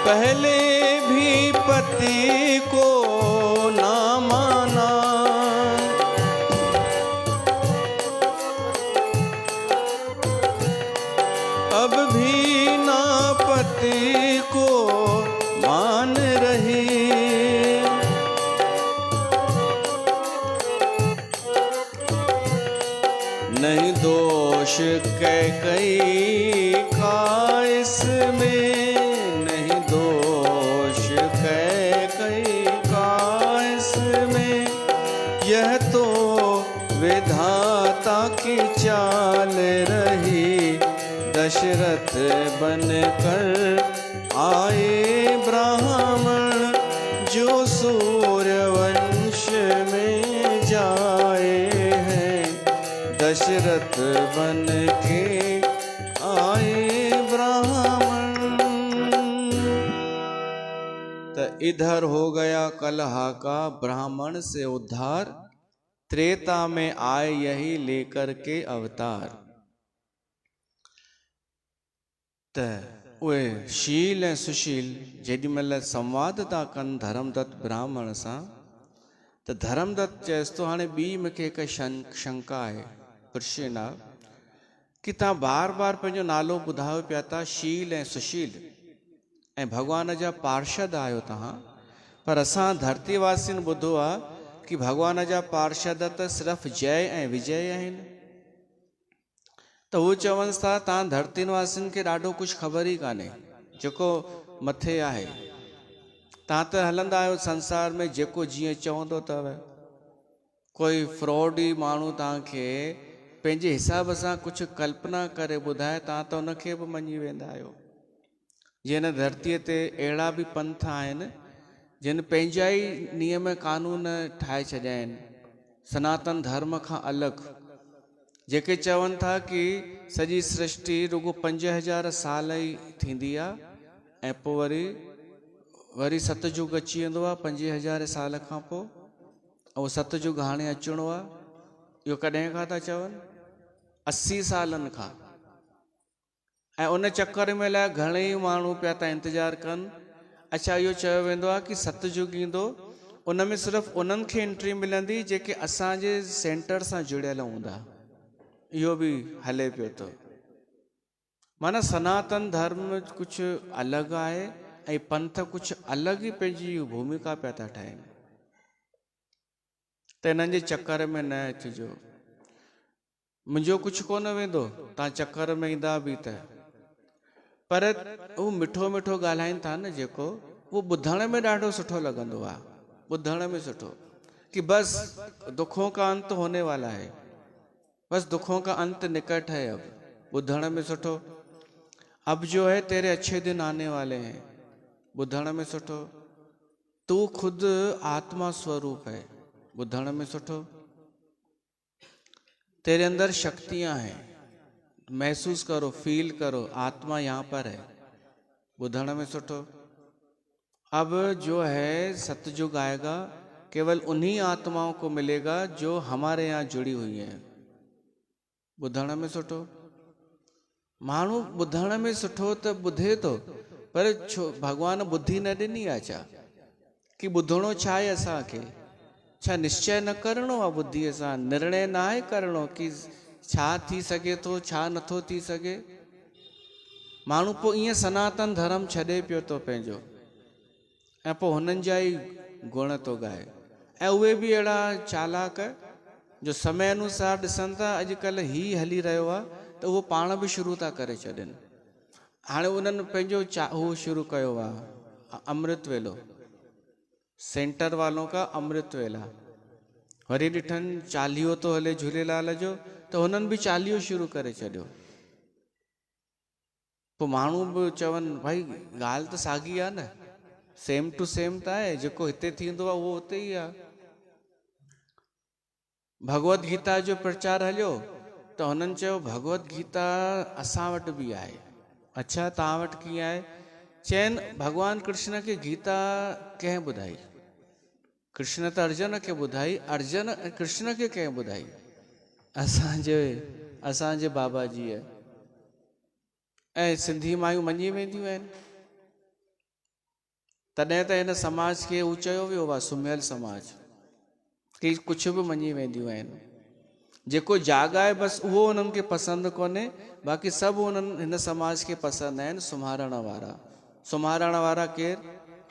पहले भी पति को ना माना, अब भी ना पति को मान रही। नहीं दोष कैकई का इसमें, नहीं दोष कैकई का इसमें। यह तो विधाता की चाल रही। दशरथ बन कर आए ब्राह्मण, जो सूर्य वंश में जाए हैं। दशरथ बन के आए ब्राह्मण। तो इधर हो गया कलह का ब्राह्मण से उद्धार, त्रेता में आए यही लेकर के अवतार। त उहे शील ऐं सुशील जेॾी महिल संवाद था कनि धर्मदत्त ब्राह्मण सां, त धर्मदत्त चएसि थो हाणे ॿी मूंखे हिकु शंका आहे, प्रश्न आहे कि तव्हां बार बार पंहिंजो नालो ॿुधायो पिया था शील ऐं सुशील ऐं भॻवान जा पार्षद आहियो तव्हां, पर असां धरतीवासियुनि ॿुधो आहे कि भॻवान जा पार्षद त सिर्फ़ु जय ऐं विजय आहिनि। त हू चवनि था तव्हां धरतीवासियुनि खे ॾाढो कुझु ख़बर ई कान्हे जेको मथे आहे। तव्हां त हलंदा आहियो संसार में जेको जीअं चवंदो अथव। कोई फ्रॉड ई माण्हू तव्हांखे पंहिंजे हिसाब सां कुझु कल्पना करे ॿुधाए, तव्हां त उनखे बि मञी वेंदा आहियो। जीअं हिन धरतीअ ते अहिड़ा बि पंथ आहिनि जिन पंहिंजा ई नियम कानून ठाहे छॾिया आहिनि सनातन धर्म खां अलॻि, जेके चवनि था कि सॼी सृष्टि रुगो 5000 साल ई थींदी आहे ऐं पोइ वरी सतयुग अची वेंदो आहे 5000 साल खां पोइ, ऐं सतयुग हाणे अचिणो आहे। इहो कॾहिं खां था चवनि? 80 सालनि खां। ऐं उन चकर में लाइ घणेई माण्हू पिया था इंतज़ारु कनि। अच्छा, इहो चयो वेंदो आहे कि सतयुग ईंदो, उन में सिर्फ़ु उन्हनि खे एंट्री मिलंदी जेके असांजे सेंटर सां जुड़ियल हूंदा। इहो बि हले पियो थो। माना सनातन धर्म कुझु अलॻि आहे ऐं पंथ कुझु अलॻि ई पंहिंजी भूमिका पिया था ठाहिनि। त हिननि जे चकर में न अचिजो। मुंहिंजो कुझु कोन वेंदो तव्हां चकर में ईंदा बि त, पर उहो मिठो मिठो ॻाल्हाइनि था न जेको, उहो ॿुधण में ॾाढो सुठो लॻंदो आहे। ॿुधण में सुठो कि बस दुखों का अंत होने वाला है, बस दुखों का अंत निकट है। अब ॿुधण में सुठो। अब जो है तेरे अच्छे दिन आने वाले हैं, ॿुधण में सुठो। तू खुद आत्मा स्वरूप है, ॿुधण में सुठो। तेरे अंदर शक्तियां हैं, महसूस करो, फील करो, आत्मा यहाँ पर है, ॿुधण में सुठो। अब जो है सतयुग आएगा, केवल उन्हीं आत्माओं को मिलेगा जो हमारे यहाँ जुड़ी हुई हैं, ॿुधण में सुठो। माण्हू ॿुधण में सुठो त ॿुधे थो, पर छो भॻवान बुद्धि न ॾिनी आहे छा कि ॿुधणो छा आहे असांखे? छा निश्चय न करिणो आहे बुद्धीअ सां? निर्णय न आहे करिणो कि छा थी सघे थो, छा नथो थी सघे? माण्हू पोइ ईअं सनातन धर्म छॾे पियो थो पंहिंजो, ऐं पोइ हुननि जा ई गुण थो ॻाए। ऐं उहे बि अहिड़ा चालाक जो समय अनुसार ॾिसनि था अॼुकल्ह ही हली रहियो आहे, त उहो पाण बि शुरू था करे छॾनि। हाणे उन्हनि पंहिंजो उहो शुरू कयो आहे अमृत वेलो, सेंटर वालों का अमृत वेला। वरी ॾिठनि चालीहो थो हले झूलेलाल जो, त हुननि बि चालीहो शुरू करे छॾियो। पोइ माण्हू बि चवनि भाई ॻाल्हि त साॻी आहे न, सेम टू सेम त आहे, जेको हिते थींदो आहे उहो हुते ई आहे। भगवत गीता जो प्रचार हलियो त हुननि चयो भगवत गीता असां वटि बि आहे। अच्छा, तव्हां वटि कीअं आहे? चइनि भॻवान कृष्ण खे गीता कंहिं ॿुधाई? कृष्ण त अर्जुन खे ॿुधाई, अर्जुन कृष्ण खे कंहिं ॿुधाई? असांजे बाबा जीअ। ऐं सिंधी मायूं मञी वेंदियूं आहिनि। तॾहिं त हिन समाज खे हू चयो वियो आहे सुम्हियल समाज, कि कुझु बि मञी वेंदियूं आहिनि। जेको जाग आहे बसि उहो उन्हनि खे पसंदि कोन्हे, बाक़ी सभु उन्हनि हिन समाज खे पसंदि आहिनि सुम्हारण वारा। सुम्हारण वारा केरु?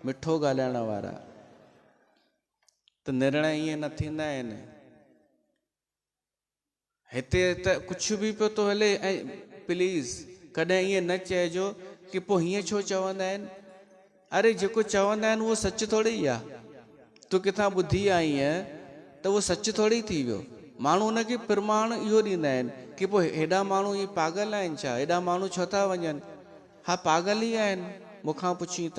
मिठो ॻाल्हाइण वारा। त निर्णय ईअं न थींदा आहिनि। हिते त कुझु बि पियो थो हले। ऐं प्लीज़ कॾहिं ईअं न चइजो कि पोइ हीअं छो चवंदा आहिनि। अरे जेको चवंदा आहिनि उहो सच थोरी ई आहे। तूं किथां ॿुधी आई त उहो सच थोरी थी वियो। माण्हू हुनखे प्रमाण इहो ॾींदा आहिनि कि पोइ हेॾा माण्हू इहे पागल आहिनि छा? हेॾा माण्हू छो था वञनि? हा, पागल ई आहिनि मूंखां पुछी त।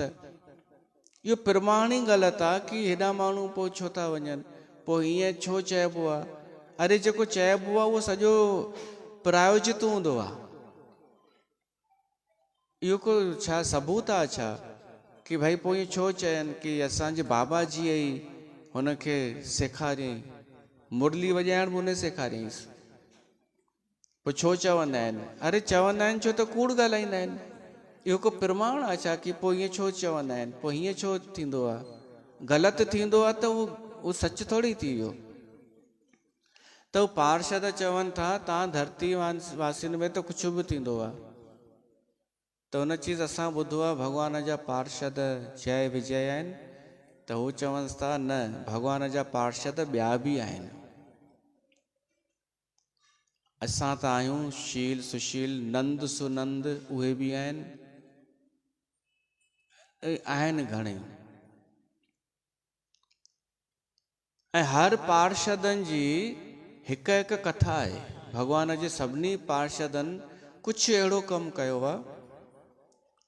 इहो प्रमाण ई ग़लति आहे कि हेॾा माण्हू पोइ छो था वञनि, पोइ हीअं छो चइबो आहे। अरे जेको चइबो आहे उहो सॼो प्रायोजित हूंदो आहे। इहो को छा सबूत आहे छा कि भाई पोइ ईअं छो चयनि कि असांजे बाबा जीअ ई हुनखे सेखारियईं, मुरली वॼाइण बि हुन सेखारियईंसि। पोइ छो चवंदा आहिनि? अरे चवंदा आहिनि छो त कूड़ ॻाल्हाईंदा आहिनि। इहो को प्रमाण आहे छा कि पोइ ईअं छो चवंदा आहिनि, पोइ हीअं छो थींदो आहे? ग़लति थींदो आहे त उहो सच थोरी थी वियो। तो पार्षद चवनि था तव्हां धरती वासियुनि में तो कुछ बि थींदो आहे। त उन चीज़ असां ॿुधो आहे भॻवान जा पार्षद जय विजय आहिनि, त हू चवनि था न भॻवान जा पार्षद ॿिया बि आहिनि। असां त आहियूं शील सुशील नंद सुनंद, उहे बि आहिनि घणेई। ऐं हर पार्षदनि जी हिकु हिकु कथा आहे। भॻवान जे सभिनी पार्षदनि कुझु अहिड़ो कमु कयो आहे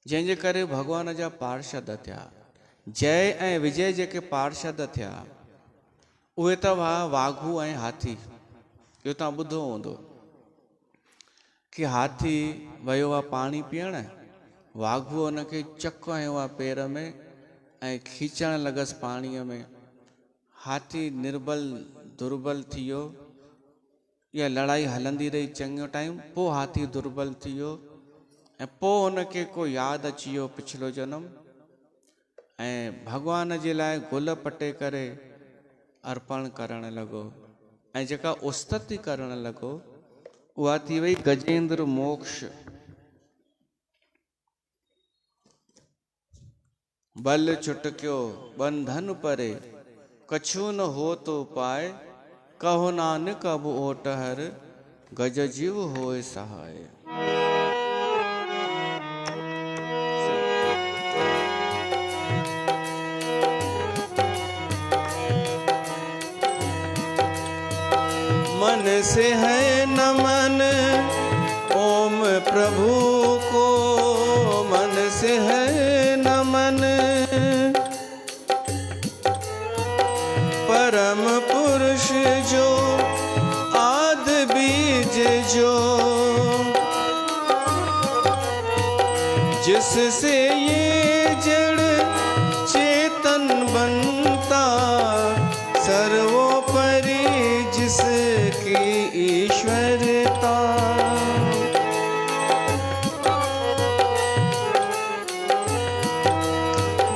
जंहिंजे करे भॻवान जा पार्षद थिया। जय ऐं विजय जेके पार्षद थिया उहे त हुआ वाघू ऐं हाथी। इहो तव्हां ॿुधो हूंदो कि हाथी वियो आहे पाणी पीअण, वाघू हुनखे चक हयो आहे पेर में ऐं खीचण लॻसि पाणीअ में। हाथी निर्बल दुर्बल थी वियो, इहा लड़ाई हलंदी रही चङो टाइम, पोइ हाथी दुर्बल थी वियो ऐं पोइ हुनखे को यादि अची वियो पिछलो जनम, ऐं भॻवान जे लाइ गुल पटे करे अर्पण करण लॻो ऐं जेका उस्तति करण लॻो उहा थी वई गजेंद्र मोक्ष। बल छुटकियो बंधन परे, कछु न हो तो पाए, कहो नानक अब ओटहर, गज जीव होए सहाय। मन से है नमन ओम प्रभु को, मन से है नमन परम पुरुष जो आदि बीज जो, जिससे ये जड़ चेतन बनता, सर्वोपरि जिसकी ईश्वरता।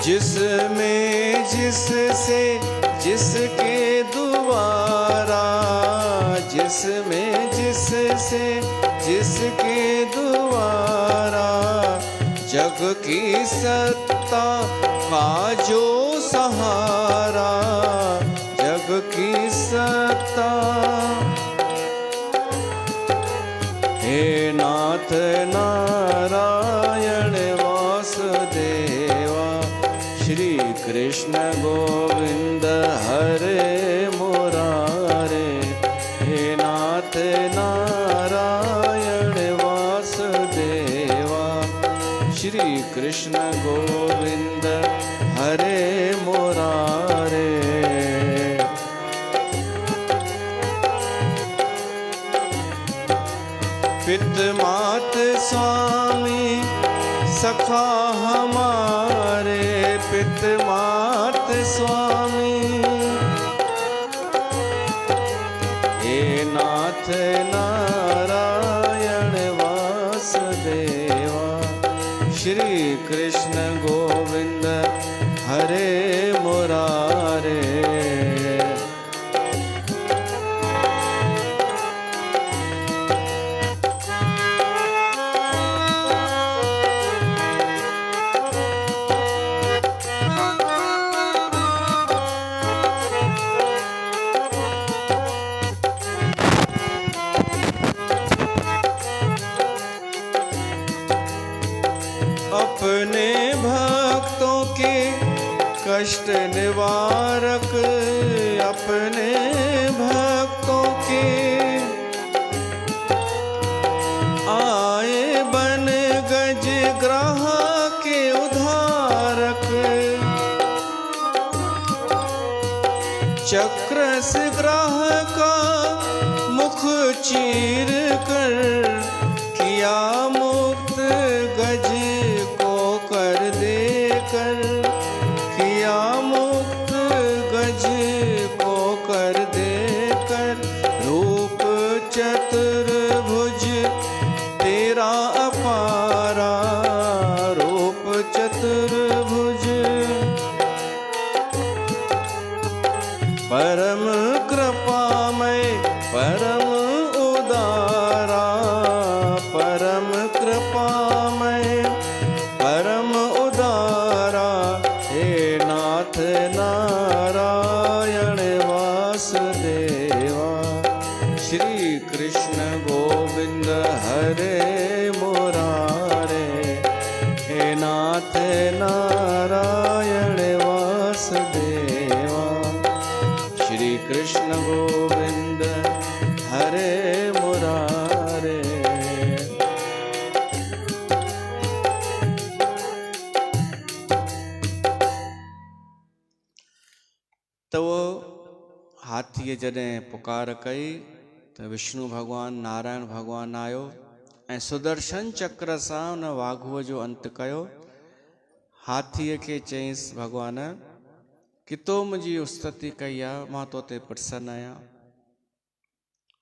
जिसमें जिससे जिसके द्वारा, जिसमें जिससे जिसके द्वारा, जग की सत्ता का जो सहारा, जग की सत्ता। हे नाथ नारायण वासुदेवा, श्री कृष्ण गोविंद हरे मुरारे। हे नाथ नारायण वासुदेवा, श्री कृष्ण गोविंद हरे मुरारे। पित मात स्वामी सखा हमारे, पित मात स्वामी। हे नाथ नारायण वासुदेवा, श्री कृष्ण गोविंद हरे मुरारे। अपने भक्तों के कष्ट निवारक, अपने भक्तों के आए बन गज ग्रह के उद्धारक। चक्र से ग्रह का मुख चीर कर, किया मुक्त गज को कर देकर, किया मुक्त गज को कर देकर। रूप चतुर्भुज तेरा अपारा, रूप चतुर्भुज परम कृपामय, परम परम कृपामय परम उदारा, हे नाथ नारायण वासुदेवा। श्री कृष्ण गोविंद हरे मुरारे, हे नाथ नारायण वासुदेवा। श्री कृष्ण गोविंद हरे मुरारे। तो वो हाथीअ जॾहिं पुकार कई त विष्णु भगवान नारायण भगवान आयो ऐं सुदर्शन चक्र सां उन वाघुअ जो अंत कयो। हाथीअ खे चयईंसि भगवान कि तो मुंहिंजी उस्तति कई आहे, मां तो ते प्रसन्न आहियां,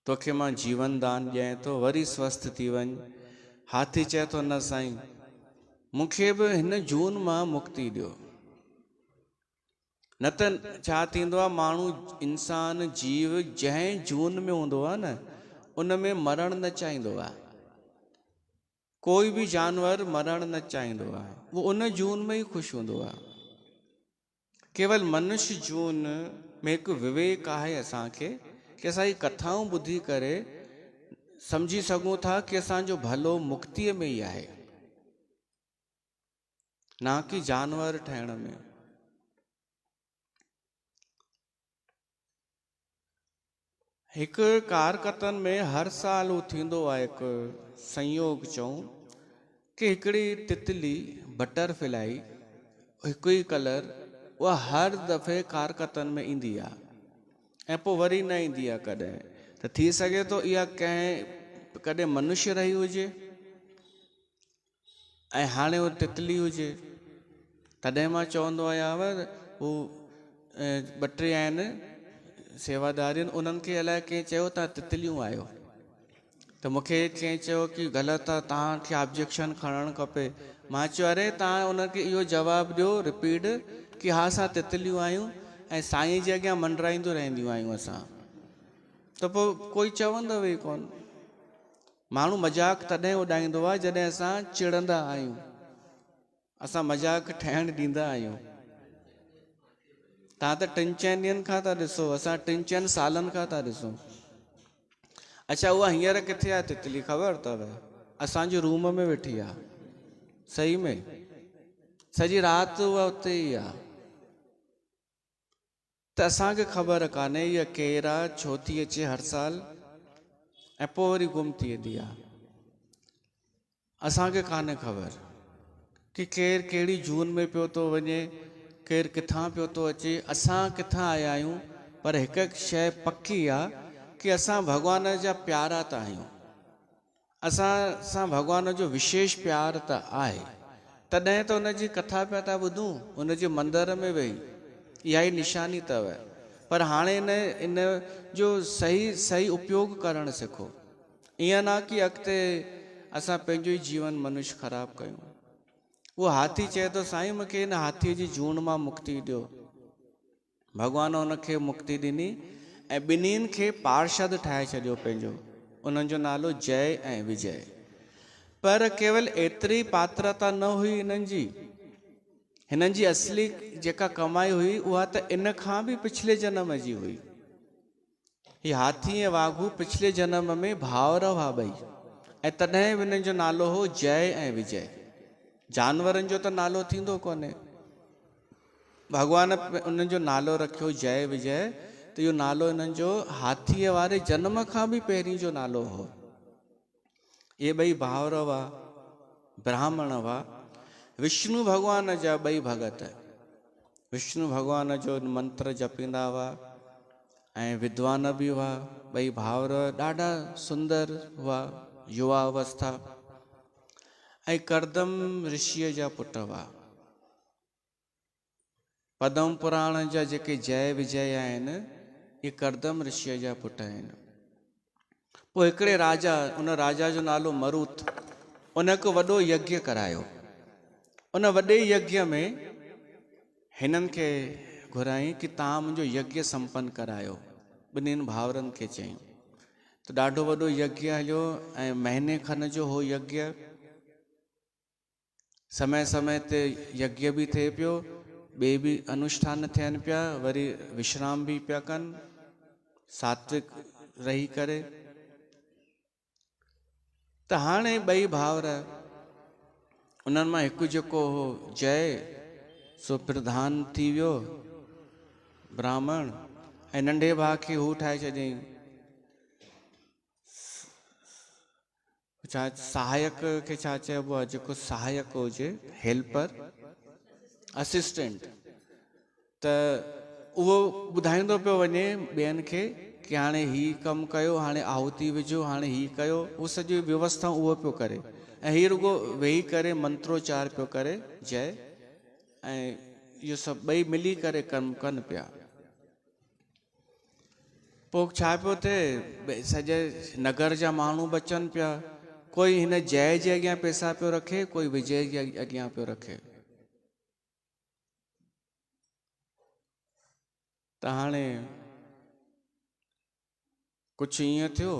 तोखे मां जीवन दान ॾियां थो, वरी स्वस्थ थी वञ। हाथी चए थो न साईं, मूंखे बि हिन जून मां मुक्ति ॾियो, न त छा थींदो आहे माण्हू इंसान जीव जंहिं जून में हूंदो आहे न उन में मरण न चाहींदो आहे। कोई बि जानवर मरण न चाहींदो आहे, वो उन जून में ई ख़ुशि हूंदो आहे। केवल मनुष्य जून में हिकु विवेक आहे असांखे कि असां जी कथाऊं ॿुधी करे सम्झी सघूं था कि असांजो भलो मुक्तिअ में ई आहे, ना कि जानवर ठहिण में। हिकु कारकतन में हर साल उहो थींदो आहे हिकु संयोग चऊं कि हिकिड़ी तितली बटरफ्लाई हिकु ई कलर उहा हर दफ़े कारकतन में ईंदी आहे ऐं पोइ वरी न ईंदी आहे कॾहिं। त थी सघे थो इहा कंहिं कॾहिं मनुष्य रही हुजे ऐं हाणे उहा तितली हुजे। तॾहिं मां चवंदो आहियां हू ॿ टे आहिनि सेवादारियुनि, उन्हनि खे अलाए कंहिं चयो तव्हां तितलियूं आहियो, त मूंखे कंहिं चयो कि ग़लति आहे, तव्हांखे ऑब्जेक्शन खणणु खपे। मां चयो अरे तव्हां उनखे इहो जवाबु ॾियो रिपीट कि हा असां तितलियूं आहियूं ऐं साईं जे अॻियां मंडराईंदियूं रहंदियूं आहियूं असां, त पोइ कोई चवंदव ई कोन। माण्हू मज़ाक तॾहिं उॾाईंदो आहे जॾहिं असां चिड़ंदा आहियूं, असां मज़ाक ठहिणु ॾींदा आहियूं। तव्हां त 3-4 ॾींहंनि खां था ॾिसो, असां 3-4 सालनि खां था ॾिसूं। अच्छा उहा हींअर किथे आहे तितली ख़बर अथव? असांजे रूम में वेठी आहे, सही में सॼी राति उहा उते ई आहे। त असांखे ख़बर कान्हे इहा केरु आहे, छो थी अचे हर साल ऐं पोइ वरी गुम थी वेंदी आहे। असांखे कान्हे ख़बर कि केरु कहिड़ी जून में पियो थो वञे, केरु किथां पियो थो अचे, असां किथां आया आहियूं। पर हिकु शइ पकी आहे कि असां भॻवान जा प्यारा त आहियूं, असां भॻवान जो विशेष प्यार त आहे, तॾहिं त उनजी कथा पिया था ॿुधूं उनजे मंदर में वेही, इहा ई निशानी अथव। पर हाणे इन जो सही उपयोग करणु सिखो, ईअं न कि अॻिते असां पंहिंजो ई जीवन मनुष्य ख़राबु कयूं। उहो हाथी चए थो साईं मूंखे हिन हाथीअ जी जून मां मुक्ति ॾियो। भॻवान उनखे मुक्ति ॾिनी ऐं ॿिन्हिनि खे पार्षद ठाहे छॾियो पंहिंजो, उन्हनि जो नालो जय ऐं विजय। पर केवल एतिरी पात्रता न हुई हिननि जी असली जेका कमाई हुई उहा त इन खां बि पिछले जन्म जी हुई। ही हाथी ऐं वाघू पिछले जन्म में भाउर हुआ ॿई, ऐं तॾहिं हिननि जो नालो हो जय ऐं विजय। जानवरनि जो त नालो थींदो कोन्हे, भॻवान उन्हनि जो नालो रखियो जय विजय, त इहो नालो हिननि जो हाथीअ वारे जन्म खां बि पहिरीं जो नालो हो। ये ॿई भाउर हुआ, ब्राह्मण हुआ, विष्णु भॻवान जा ॿई भगत, विष्णु भॻवान जो मंत्र जपींदा हुआ ऐं विद्वान बि हुआ। ॿई भाउर ॾाढा सुंदर हुआ, युवा अवस्था, ऐं करदम ऋषिअ जा पुट हुआ। पद्म पुराण जा जेके जय विजय आहिनि इहे करदम ऋषिअ जा पुट आहिनि। पोइ हिकिड़े राजा, उन राजा जो नालो मरुत, उन हिकु वॾो यज्ञ करायो। उन वॾे यज्ञ में हिननि खे घुराई कि तव्हां मुंहिंजो यज्ञ संपन्न करायो, ॿिन्हिनि भाउरनि खे चयईं। त ॾाढो वॾो यज्ञ हलियो ऐं महीने खन जो हो यज्ञ। समय समय ते यज्ञ बि थिए पियो, ॿिए बि अनुष्ठान थियनि पिया, वरी विश्राम बि पिया कनि सात्विक रही करे। त हाणे ॿई भाउर, उन्हनि मां हिकु जेको हो जय, सो प्रधान थी वियो ब्राह्मण, ऐं नंढे भाउ खे हू ठाहे छॾियईं छा सहायक खे छा चइबो आहे, जेको सहायक हुजे, हेल्पर, असिस्टेंट। त उहो ॿुधाईंदो पियो वञे ॿियनि खे कि हाणे हीउ कमु कयो, हाणे आहुति विझो, हाणे हीउ कयो। उहो सॼी व्यवस्था उहो पियो करे, ऐं हीउ रुगो वेही करे मंत्रोच्चार पियो करे जय, ऐं इहो सभु ॿई मिली करे कमु कनि पिया। पोइ छा पियो थिए, सॼे नगर जा माण्हू बचनि पिया। कोई हिन जय जे अॻियां पैसा पियो रखे, कोई विजय जे अॻियां पियो रखे। त हाणे कुझु ईअं थियो,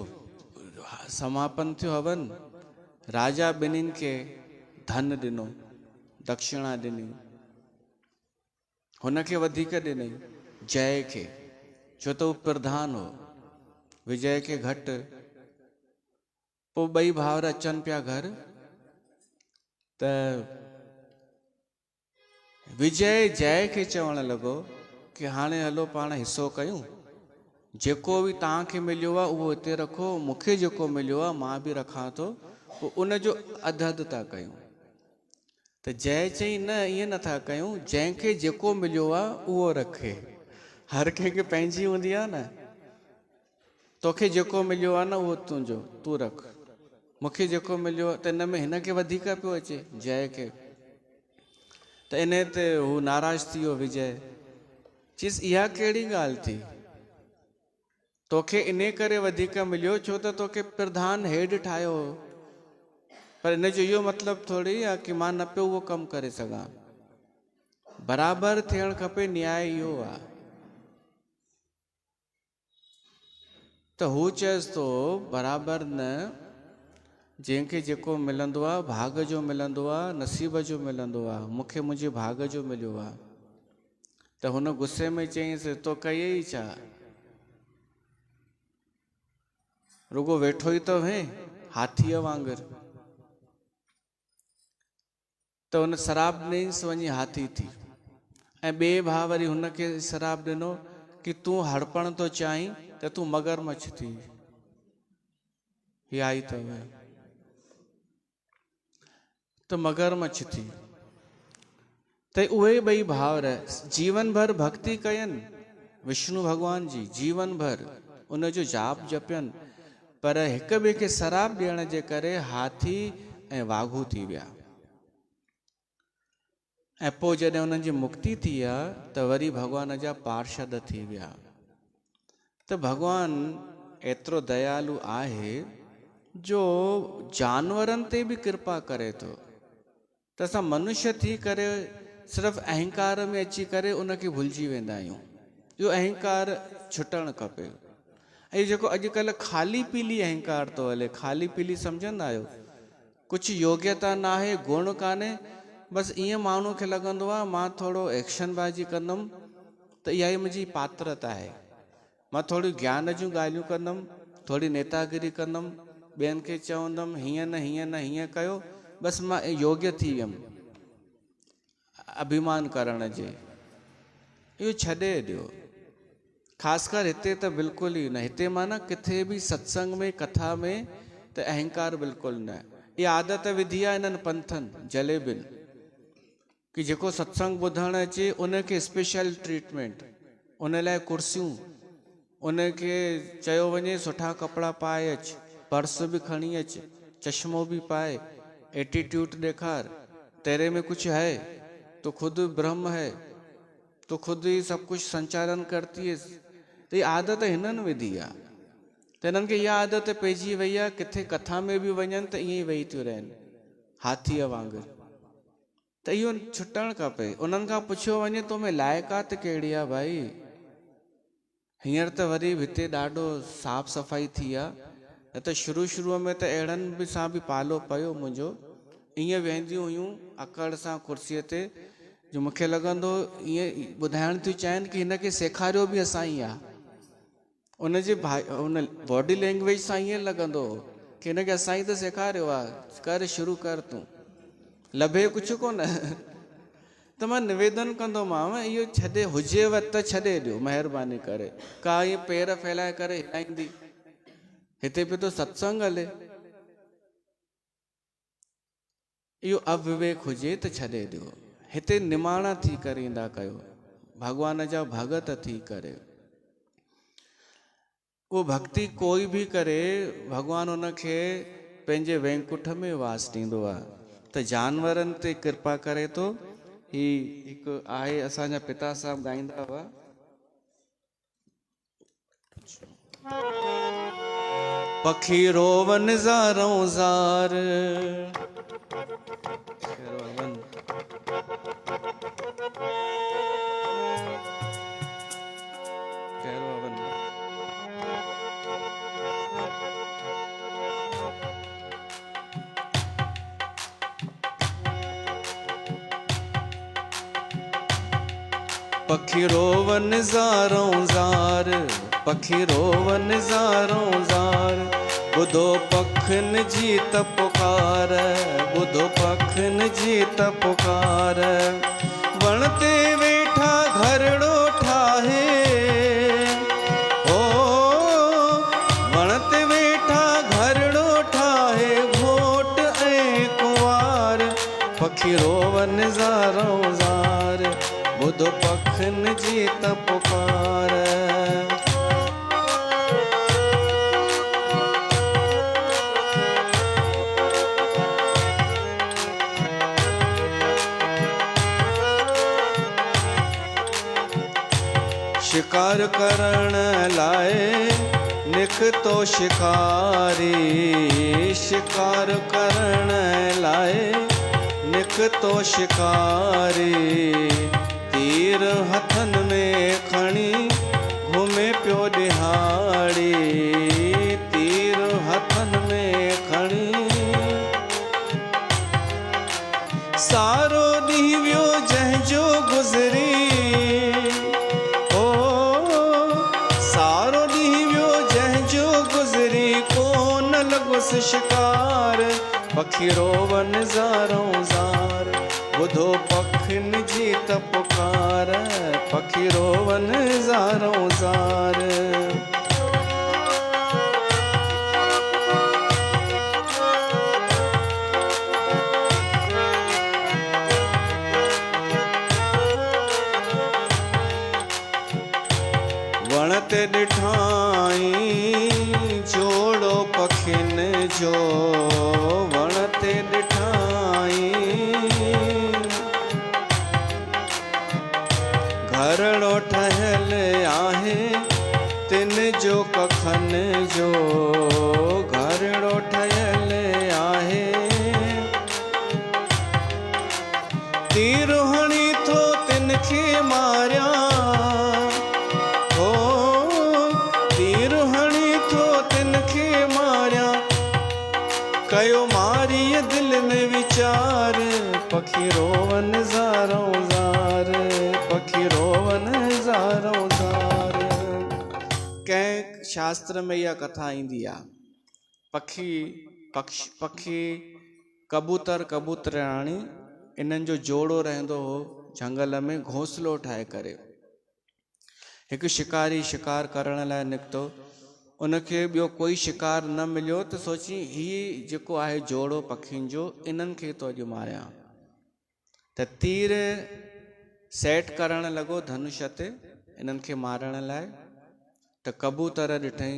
समापन थियो हवन। राजा ॿिन्हिनि खे धन ॾिनो, दक्षिणा ॾिनी, हुनखे वधीक ॾिनई जय खे, छो त उहो प्रधान हो, विजय खे घटि। पोइ ॿई भाउर अचनि पिया घर, त विजय जय खे चवणु लॻो कि हाणे हलो पाण हिसो कयूं, जेको बि तव्हांखे मिलियो आहे उहो हिते रखो, मूंखे जेको मिलियो आहे मां बि रखां थो, पोइ उनजो अधु अधु था कयूं। त जय चई न, ईअं नथा कयूं, जंहिंखे जेको मिलियो आहे उहो रखे। हर कंहिंखे पंहिंजी हूंदी आहे न, तोखे जेको मिलियो आहे न उहो तुंहिंजो, तूं रख। मूंखे जेको मिलियो त हिन में हिनखे वधीक पियो अचे जय खे। त इन ते हू नाराज़ थी वियो विजय, चयसि इहा कहिड़ी ॻाल्हि थी, तोखे इन करे वधीक मिलियो छो त तोखे प्रधान हेड ठाहियो हो, पर इन जो इहो मतिलबु थोरी आहे कि मां न पियो उहो कमु करे सघां। बराबरि थियणु खपे, न्याय इहो आहे। त हू चएसि थो बराबरि न, जंहिंखे जेको मिलंदो आहे भाग जो मिलंदो आहे, नसीब जो मिलंदो आहे, मूंखे मुंहिंजे भाग जो मिलियो आहे। त हुन गुस्से में चयईंसि, तो कई ई छा, रुगो वेठो ई तो वहे हाथीअ वांगुरु। त हुन शराब ॾिनईंसि, वञी हाथी थी। ऐं ॿिए भाउ वरी हुनखे शराब ॾिनो कि तूं हड़पण थो चाहीं त तूं मगरमच्छ थी। हीअ आई अथव त मगरमच्छ थी। त उहे ॿई भाउर जीवन भर भक्ति कयनि विष्णु भॻवान जी, जीवन भर उनजो जाप जपियनि, पर हिक ॿिए खे शराब ॾियण जे करे हाथी ऐं वाघू थी विया। ऐं पोइ जॾहिं उन्हनि जी मुक्ति थी आहे त वरी भॻवान जा पार्षद थी विया। त भॻवान एतिरो दयालु आहे जो जानवरनि ते बि कृपा करे थो। त असां मनुष्य थी करे सिर्फ़ु अहंकार में अची करे उनखे भुलिजी वेंदा आहियूं। इहो अहंकार छुटणु खपे। ऐं जेको अॼुकल्ह ख़ाली पीली अहंकार थो हले, ख़ाली पीली सम्झंदा आहियो, कुझु योग्यता न आहे, गुण कान्हे, बसि ईअं माण्हू खे लॻंदो आहे मां थोरो एक्शन बाजी कंदुमि त इहा ई मुंहिंजी पात्रता आहे, मां थोरी ज्ञान जूं ॻाल्हियूं कंदुमि, थोरी नेतागिरी कंदुमि, ॿियनि खे चवंदुमि हीअं न हीअं न हीअं कयो, बसि मां योग्य थी वियुमि अभिमान करण जे। इहो छॾे ॾियो। ख़ासि कर हिते त बिल्कुलु ई न, हिते मां न किथे बि सत्संग में कथा में त अहंकार बिल्कुलु न। इहा आदत विधी आहे इन्हनि पंथनि जलेबिन कि जेको सत्संग ॿुधण अचे उनखे स्पेशल ट्रीटमेंट, उन लाइ कुर्सियूं, उनखे चयो वञे सुठा कपिड़ा पाए अच, पर्स बि खणी अच, चश्मो बि पाए, एटीट्यूड ॾेखार, तेरे में कुछ है तो खुद ब्रह्म है, तो खुद ही सब कुछ संचालन करती है। त इहा आदत हिननि विधी आहे। त हिननि खे इहा आदत पइजी वई आहे, किथे कथा में बि वञनि त ईअं ई वेही थियूं रहनि हाथीअ वांगुरु। त इहो छुटणु खपे। उन्हनि खां पुछियो वञे तो में लाइक़ात कहिड़ी आहे भाई। हींअर त वरी हिते ॾाढो साफ़ सफ़ाई थी आहे, न त शुरू में त अहिड़नि बि सां बि पालो पियो मुंहिंजो, ईअं वेंदियूं हुयूं अकड़ सां कुर्सीअ ते, जो मूंखे लॻंदो ईअं ॿुधाइण थियूं चाहिनि की हिनखे सेखारियो बि असां ई आहे। उनजे उन बॉडी लैंग्वेज सां ईअं लॻंदो हो की हिनखे असां ई त सेखारियो आहे, कर शुरू कर तूं, लभे कुझु कोन। त मां निवेदन कंदोमांव इहो छॾे, हुजेव त छॾे ॾियो महिरबानी करे, का ईअं पेर फैलाए करे हिलाईंदी, हिते बि तो सत्संग हले, इहो अविवेक हुजे त छॾे ॾियो। हिते निमाणा थी करे ईंदा कयो, भॻवान जा भगत थी करे। उहो भक्ति कोई बि करे भॻवानु उनखे पंहिंजे वैकुंठ में वास ॾींदो आहे। त जानवरनि ते कृपा करे थो। ही हिकु आहे, असांजा पिता साहब ॻाईंदा हुआ, पखी रोवन ज़ारों ज़ार, पखी रोवन ज़ारों ज़ार, पखी रोवन ज़ारों ज़ार, ॿुधो पखियुनि जी त पुकार, ॿुधो पखियुनि जी त पुकार। वण ते वेठा घरड़ो ठाहे, ओ वण ते वेठा घरड़ो ठाहे, घोट ऐं कुंवार। पखी रोवन ज़ारों ज़ार, ॿुधो पखियुनि जी त पुकार। शिकार करण लाइ निकतो शिकारी, शिकार करण लाइ निकतो शिकारी। तीर हथन में खणी घुमे पियो ॾिहाड़ी, तीर हथन में खणी। सारो ॾींहुं वियो जंहिंजो गुज़री, शिकार। पखी रोवन ज़ारों ज़ार, ॿुधो पखियुनि जी त पुकार। पखी रोवन ज़ारों ज़ार। वण ते ॾिठाई जोड़ो पखियुनि जो, वण ते ॾिठाई घरड़ो ठहियल आहे तिन जो कखन जो, घरड़ो ठहियल आहे। तीर हणी थो तिन खे मारिया, कयो मारीअ दिल में वीचार। पखी रोवन ज़ारों ज़ार, पखी रोवन ज़ारों ज़ार। कंहिं शास्त्र में इहा कथा ईंदी आहे, पखी कबूतर कबूतराणी इन्हनि जो जोड़ो रहंदो हो झंगल में घोंसलो ठाहे करे। हिकु शिकारी शिकार करण लाइ निकितो, उनखे ॿियो कोई शिकार न मिलियो त सोची हीउ जेको आहे जोड़ो पखियुनि जो, इन्हनि खे थो अॼु मारियां। त तीर सेट करण लॻो धनुष ते इन्हनि खे मारण लाइ। त कबूतर ॾिठई,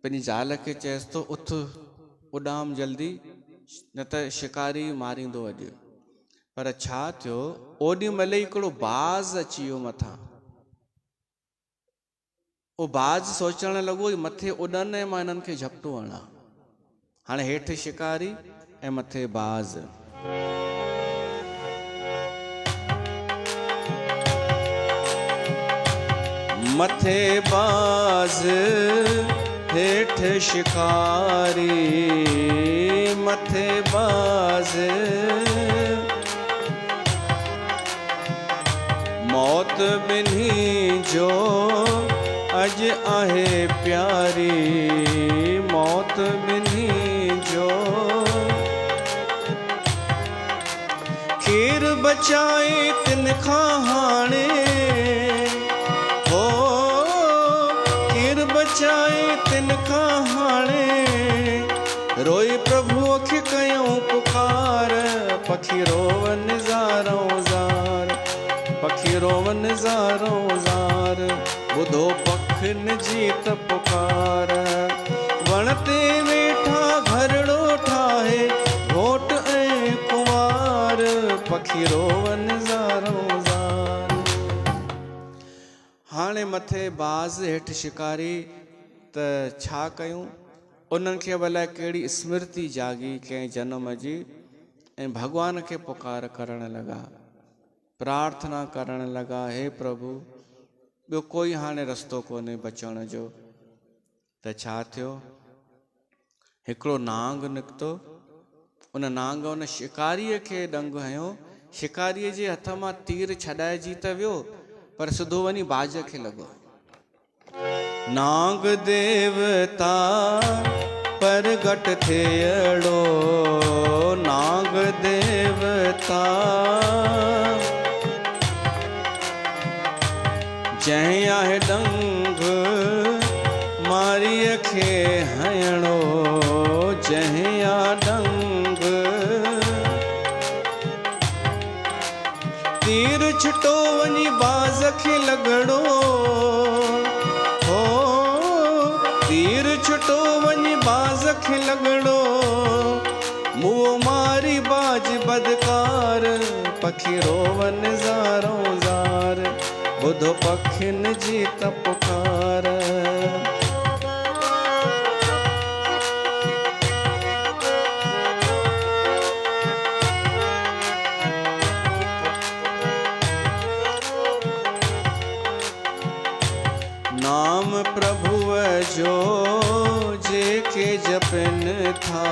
पंहिंजी ज़ाल खे चएसि थो उथ उॾाम जल्दी, न त शिकारी मारींदो अॼु। पर छा थियो, ओॾी महिल ई हिकिड़ो बाज़ अची वियो मथां। उहो बाज़ सोचण लॻो मथे उॾनि ऐं मां हिननि खे झपटो हणां। हाणे हेठि शिकारी ऐं मथे बाज़। मथे बाज़ हेठ शिकारी मथे बाज, मौत बिन्ही जो अज आहे प्यारी, मौत बिन्ही जो खीर बचाए तिन खां हाणे हो, खीर बचाए तिन खां हाणे रोई प्रभु खे कयूं पुकार, पखी रोवन ज़ारों ज़ार, पखी रोवन ज़ारों ज़ार, ॿुधो पखियुनि जी त पुकार, वण ते वेठा घरड़ो ठाहे घोट ऐं कुंवार, पखी रोवन ज़ारों ज़ार। हाणे मथे बाज़ हेठि शिकारी, त छा कयूं? उन्हनि खे भला कहिड़ी स्मृति जागी कंहिं जन्म जी, ऐं भॻवान खे पुकार करण लॻा, प्रार्थना करण लॻा, हे प्रभु ॿियो कोई हाणे रस्तो कोन्हे बचण जो। त छा थियो? हिकिड़ो नांग निकितो, उन नांग उन शिकारीअ खे ॾंग हयो, शिकारीअ जे हथ मां तीर छॾाइजी त वियो, पर सिधो वञी बाज खे लॻो। नांग देवता प्रगट थियड़ो, नांग देवता जंहिं आहे ॾंग मारीअ खे हयणो, जंहिं आहे ॾंग तीर छिटो वञी बाज़ खे लॻणो हो, तीर छिटो वञी बाज़ खे लॻणो, मुंहुं मारी बाज बदकार, पखी रोवन ज़ारों ज़ार, ॿुधो पखियुनि जी त पुकार। नाम प्रभुअ जो जेके जपनि था,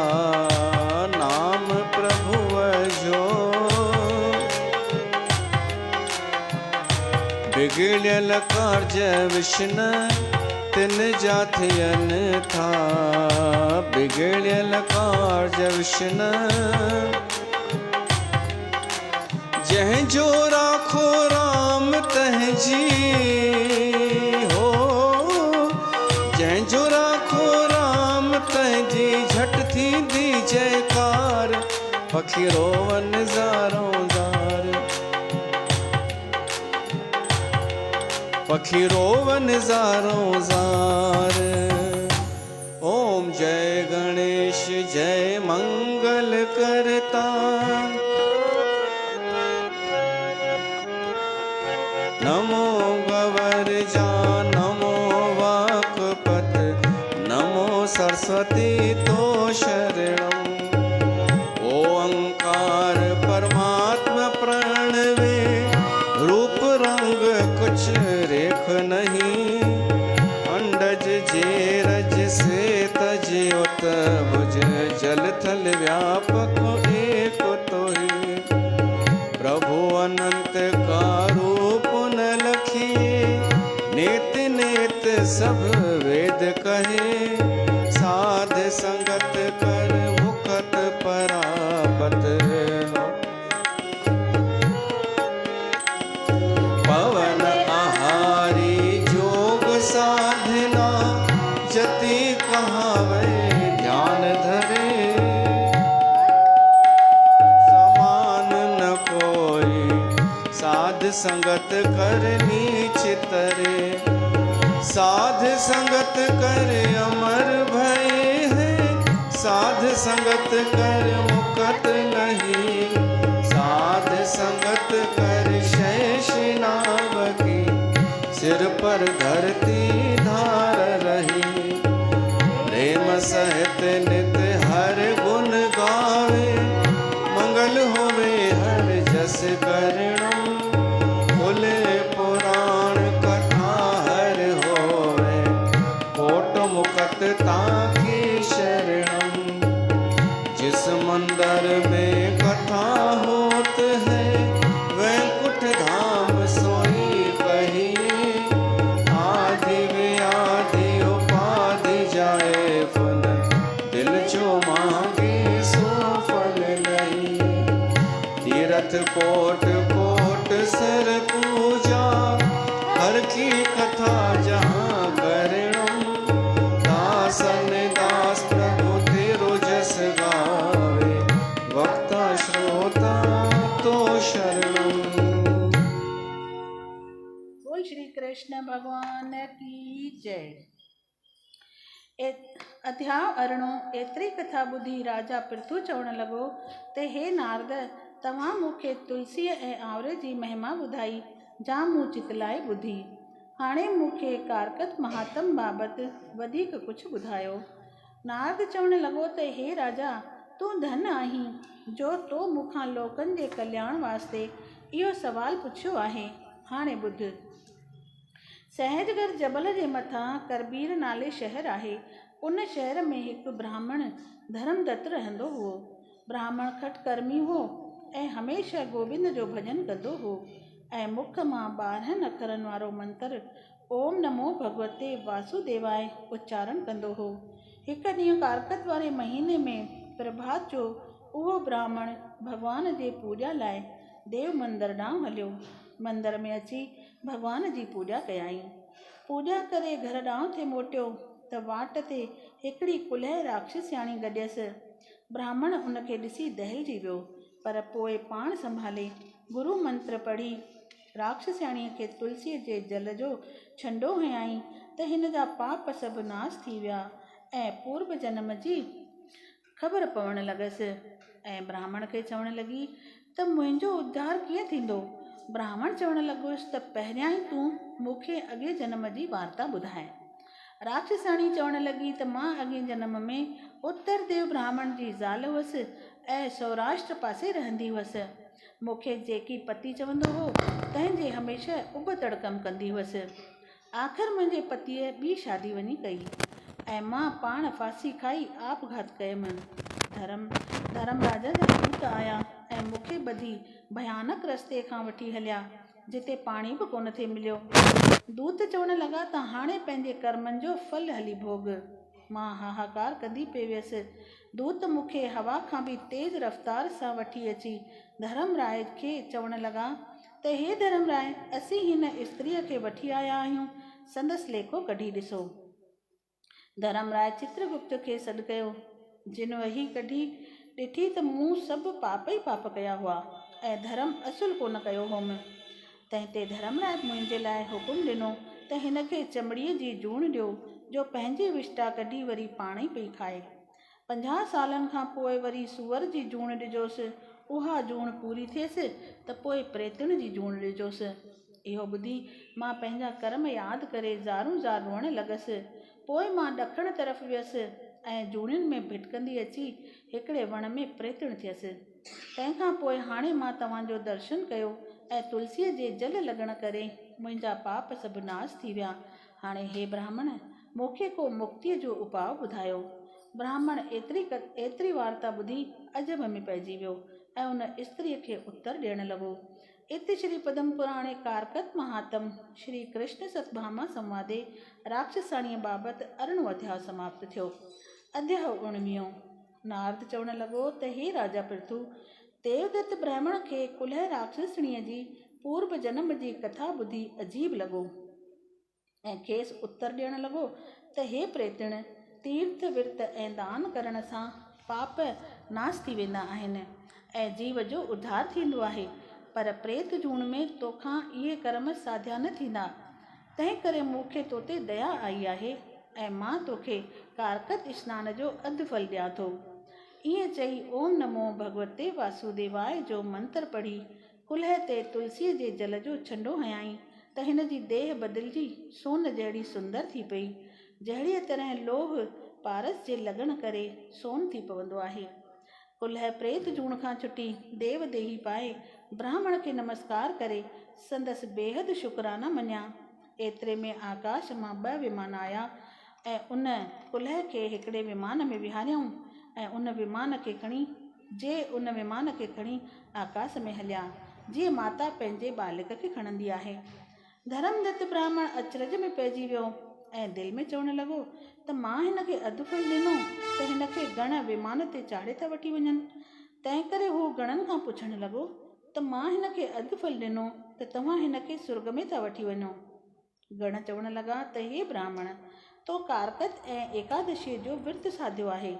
नाम प्रभुअ जो बिगड़ियल कार्य विष्ण तिन जा थियनि था, बिगड़ियल कार्य विष्ण जंहिंजो राखो राम तंहिंजी हो, जंहिंजो राखो राम तंहिंजी झट थींदी जयकार, पखी रोवन ज़ारों ज़ार, पखी रोवन ज़ारों ज़ार। ओम जय गणेश जय मंगल करता, नमो गवर जा नमो वाकपत, नमो सरस्वती तो शरणम, ओंकार परमात्मा प्रणवे, रूप रंग कुछ रेख नहीं, अंडज जे रज से तजे उत भुज, जल थल व्यापक एक तो ही, प्रभु अनंत का रूप न लखिए, नेत नेत सब वेद कहे, साध संगत कर मुकत परापत, पवन आहारी जोग साधना, जति कहावे ध्यान धरे, समान न कोई साध संगत करनी चितरे, साध संगत कर अमर भय है, साध संगत कर मुकत नहीं, साध संगत कर शेष नाग की, सिर पर धरती धार रही, प्रेम सहित नित हर गुण गावे, मंगल होवे हर जस करणम, खुले पुराण कथा हर होवे, कोट मुकत मंदिर में कथा होत है, वैकुंठ धाम सोई कहिए। आदि व्याधि उपाधि जाए पुन, दिल जो मांगे सो फल नहीं। तीरथ कोट कोट सर पूजा, हर की कथा जहाँ करणम। दासन दास प्रभु तेरो जस गावे, वक्ता श्रोता तो शरणम। बोल श्री कृष्ण भगवान की जय। अध्याय अरणो। एतरी कथा ॿुधी राजा पृथु चवण लॻो त हे नारद, तव्हां मूंखे तुलसीअ ऐं आवरे जी महिमा ॿुधाई, जाम मूं चितलाए ॿुधी। हाणे मूंखे कारकत महात्म बाबति वधीक कुझु ॿुधायो। नारद चवण लॻो त हे राजा, तूं धन आहीं जो तो मूंखां लोकनि जे कल्याण वास्ते इहो सवाल पुछियो आहे। हाणे ॿुध। सहजगढ़ जबल जे मथां करबीर नाले शहर आहे। उन शहर में हिकु ब्राह्मण धर्मदत्त रहंदो हुओ। ब्राह्मण खटकर्मी हो ऐं हमेशह गोविंद जो भॼन कंदो हो ऐं मुख मां 12 अखरनि वारो मंत्र ओम नमो भगवते वासुदेवाय उच्चारण कंदो हो। हिकु ॾींहुं कारकत वारे महीने में प्रभात जो उहो ब्राह्मण भॻवान जे पूॼा लाइ देव मंदरु ॾांहुं हलियो। मंदर में अची भॻवान जी पूॼा कयाईं। पूॼा करे घर ॾांहुं थे मोटियो त वाट ते हिकिड़ी कुलह राक्षसियाणी गॾियसि। ब्राह्मण उनखे ॾिसी दहिलजी वियो, पर पोइ पाण संभाले गुरु मंत्र पढ़ी राक्षसियाणीअ खे तुलसीअ जे जल जो छंडो हयाईं त हिन जा पाप सभु नाश थी विया ऐं पूर्व जन्म जी ख़बर पवण लॻसि। ऐं ब्राह्मण खे चवण लॻी त मुंहिंजो उद्धार कीअं थींदो। ब्राह्मण चवण लॻोसि त पहिरियां ई तूं मूंखे अॻे जन्म जी वार्ता ॿुधाए। राक्षसाणी चवण लॻी त मां अॻे जन्म में उत्तर देव ब्राह्मण जी ज़ाल हुअसि ऐं सौराष्ट्र पासे रहंदी हुअसि। मूंखे जेकी पति चवंदो हो तंहिंजे हमेशह उबतड़ कमु कंदी हुअसि। आख़िर मुंहिंजे पतीअ ॿी शादी वञी कई ऐं मां पाण फांसी खाई आपघात कयमि। धर्मराजा जा दूत आया ऐं मूंखे ॿधी भयानक रस्ते खां वठी हलिया जिते पाणी बि कोन थे मिलियो। दूत चवण लॻा त हाणे पंहिंजे कर्मनि जो फल हली भोग। मां हाहाकार कंदी पई वियसि। दूत मूंखे हवा खां बि तेज़ रफ़्तार सां वठी अची धर्मराय खे चवण लॻा त हे धर्मराय, असीं हिन स्त्रीअ खे वठी आया आहियूं, संदसि लेखो कढी ॾिसो। धर्मराय चित्रगुप्त खे सॾु कयो। जिन वही कढी ॾिठी त मूं सभु पाप ई पाप कया हुआ ऐं धर्म असुल कोन कयो हुउमि। तंहिं ते धर्मराय मुंहिंजे लाइ हुकुम ॾिनो त हिन खे चमड़ीअ जी जूण ॾियो जो पंहिंजी विष्टा कढी वरी पाण ई पई खाए। 50 सालनि खां पोइ वरी सूअर जी जूण ॾिजोसि। उहा जूण पूरी थियसि त पोइ प्रेतुनि जी जूण ॾिजोसि। इहो ॿुधी मां पंहिंजा कर्म यादि करे ज़ारूं ज़ार रोअण लॻसि। पोइ मां ॾखण तरफ़ वियसि ऐं जूणियुनि में भिटकंदी अची हिकिड़े वण में प्रेतुण थियसि। तंहिंखां पोइ हाणे मां तव्हांजो दर्शन कयो ऐं तुलसीअ जे जल लॻण करे मुंहिंजा पाप सभु नाश थी विया। हाणे हे ब्राह्मण, मूंखे को मुक्तीअ जो उपाउ ॿुधायो। ब्राह्मण एतिरी वार्ता ॿुधी अजब में पइजी वियो ऐं उन स्त्रीअ खे उत्तर ॾियण लॻो। इति श्री पद्म पुराणे कारकत महात्म श्री कृष्ण सतभामा संवादे राक्षसाणीअ बाबति 18 अध्याय समाप्त थियो। अध्याय 19। नारद चवण लॻो त हे राजा पृथु, देवदत्त ब्राह्मण खे कुलह राक्षसणीअ जी पूर्व जन्म जी कथा ॿुधी अजीब लॻो ऐं खेसि उत्तर ॾियण लॻो त हे प्रेतण, तीर्थ विर्त ऐं दान करण सां पाप नाश थी वेंदा आहिनि ऐं जीव जो उद्धार थींदो आहे, पर प्रेत जूण में तोखां इहे कर्म साध्या न थींदा। तंहिं करे मूंखे तोते दया आई आहे ऐं मां तोखे कारकत स्नान जो अधु फल ॾियां थो। ईअं चई ओम नमो भगवते वासुदेवाय जो मंत्र पढ़ी कुल्ह ते तुलसीअ जे जल जो छंडो हयाईं त हिन जी देह बदिलजी सोन जहिड़ी सुंदर थी पई, जहिड़ीअ तरह लोह पारस जे लॻण करे सोन थी पवंदो आहे। कुल्ह प्रेत जूण खां छुटी देव देही पाए ब्राह्मण खे नमस्कार करे संदसि बेहद शुकराना मञिया। एतिरे में आकाश मां 2 विमान आया ऐं उन कुल्ह खे हिकिड़े विमान में विहारियऊं ऐं उन विमान खे खणी जे उन विमान खे खणी आकाश में हलिया, जीअं माता पंहिंजे बालक खे खणंदी आहे। धर्मदत्त ब्राह्मण अचरज में पइजी वियो ऐं दिलि में चवणु लॻो त मां हिन खे अधु फल ॾिनो त हिन खे गण विमान ते चाढ़े था वठी वञनि। तंहिं करे हू गणनि खां पुछणु लॻो त मां हिन खे अधु फल ॾिनो त तव्हां हिन खे सुर्ग में था वठी वञो। गण चवणु लॻा त हे ब्राह्मण, तो कारकत ऐं एकादशीअ जो विर्त साधियो आहे,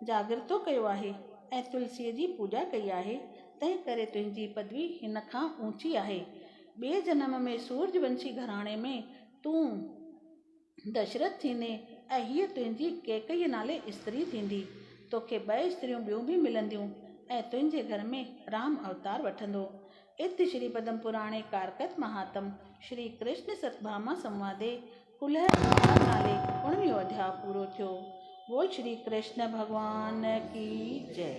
जागृतो कयो आहे ऐं तुलसीअ जी पूॼा कई आहे, तंहिं करे तुंहिंजी पदवी हिन खां ऊंची आहे। ॿिए जनम में सूर्यवंशी घराणे में तूं दशरथ थींदे ऐं हीअ तुंहिंजी कैकईअ नाले स्त्री थींदी। तोखे 2 स्त्रियूं ॿियूं बि मिलंदियूं ऐं तुंहिंजे घर में राम अवतार वठंदो। इति श्री पद्म पुराणे कारकत महात्म श्री कृष्ण सतभामा संवादे कुलह अवतार नाले 19 अध्याय पूरो थियो। बोल श्री कृष्ण भगवान की जय।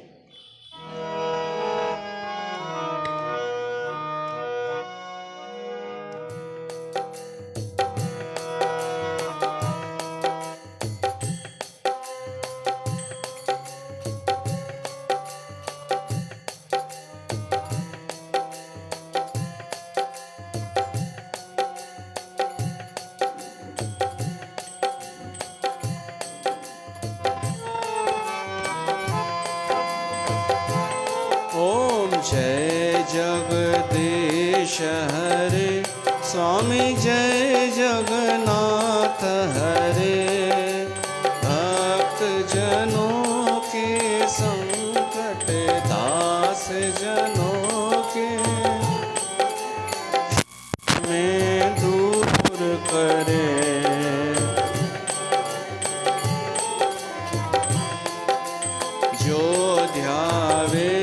ओम जय जगदीश हरे, स्वामी जय जगन्नाथ हरे। भक्त जनों के संकट दास जनों के में दूर करे। जो ध्यावे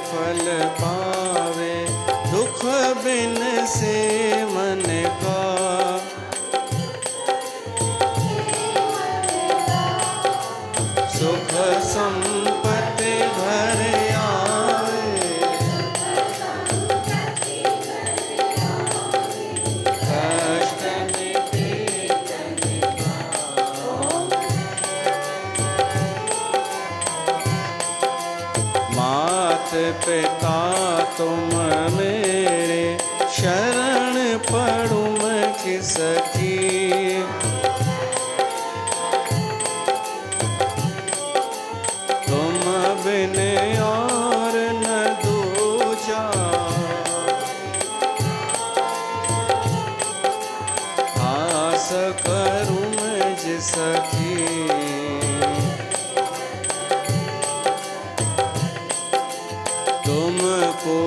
फल पावे, दुख बिन से मन का। सुख संपत्ति घर आवे, कष्ट मिटे मात पिता तुम मेरे, शरण पड़ूं मैं किसकी। तुम बिन और न दूजा, आस करूं मैं जिसकी। तुमको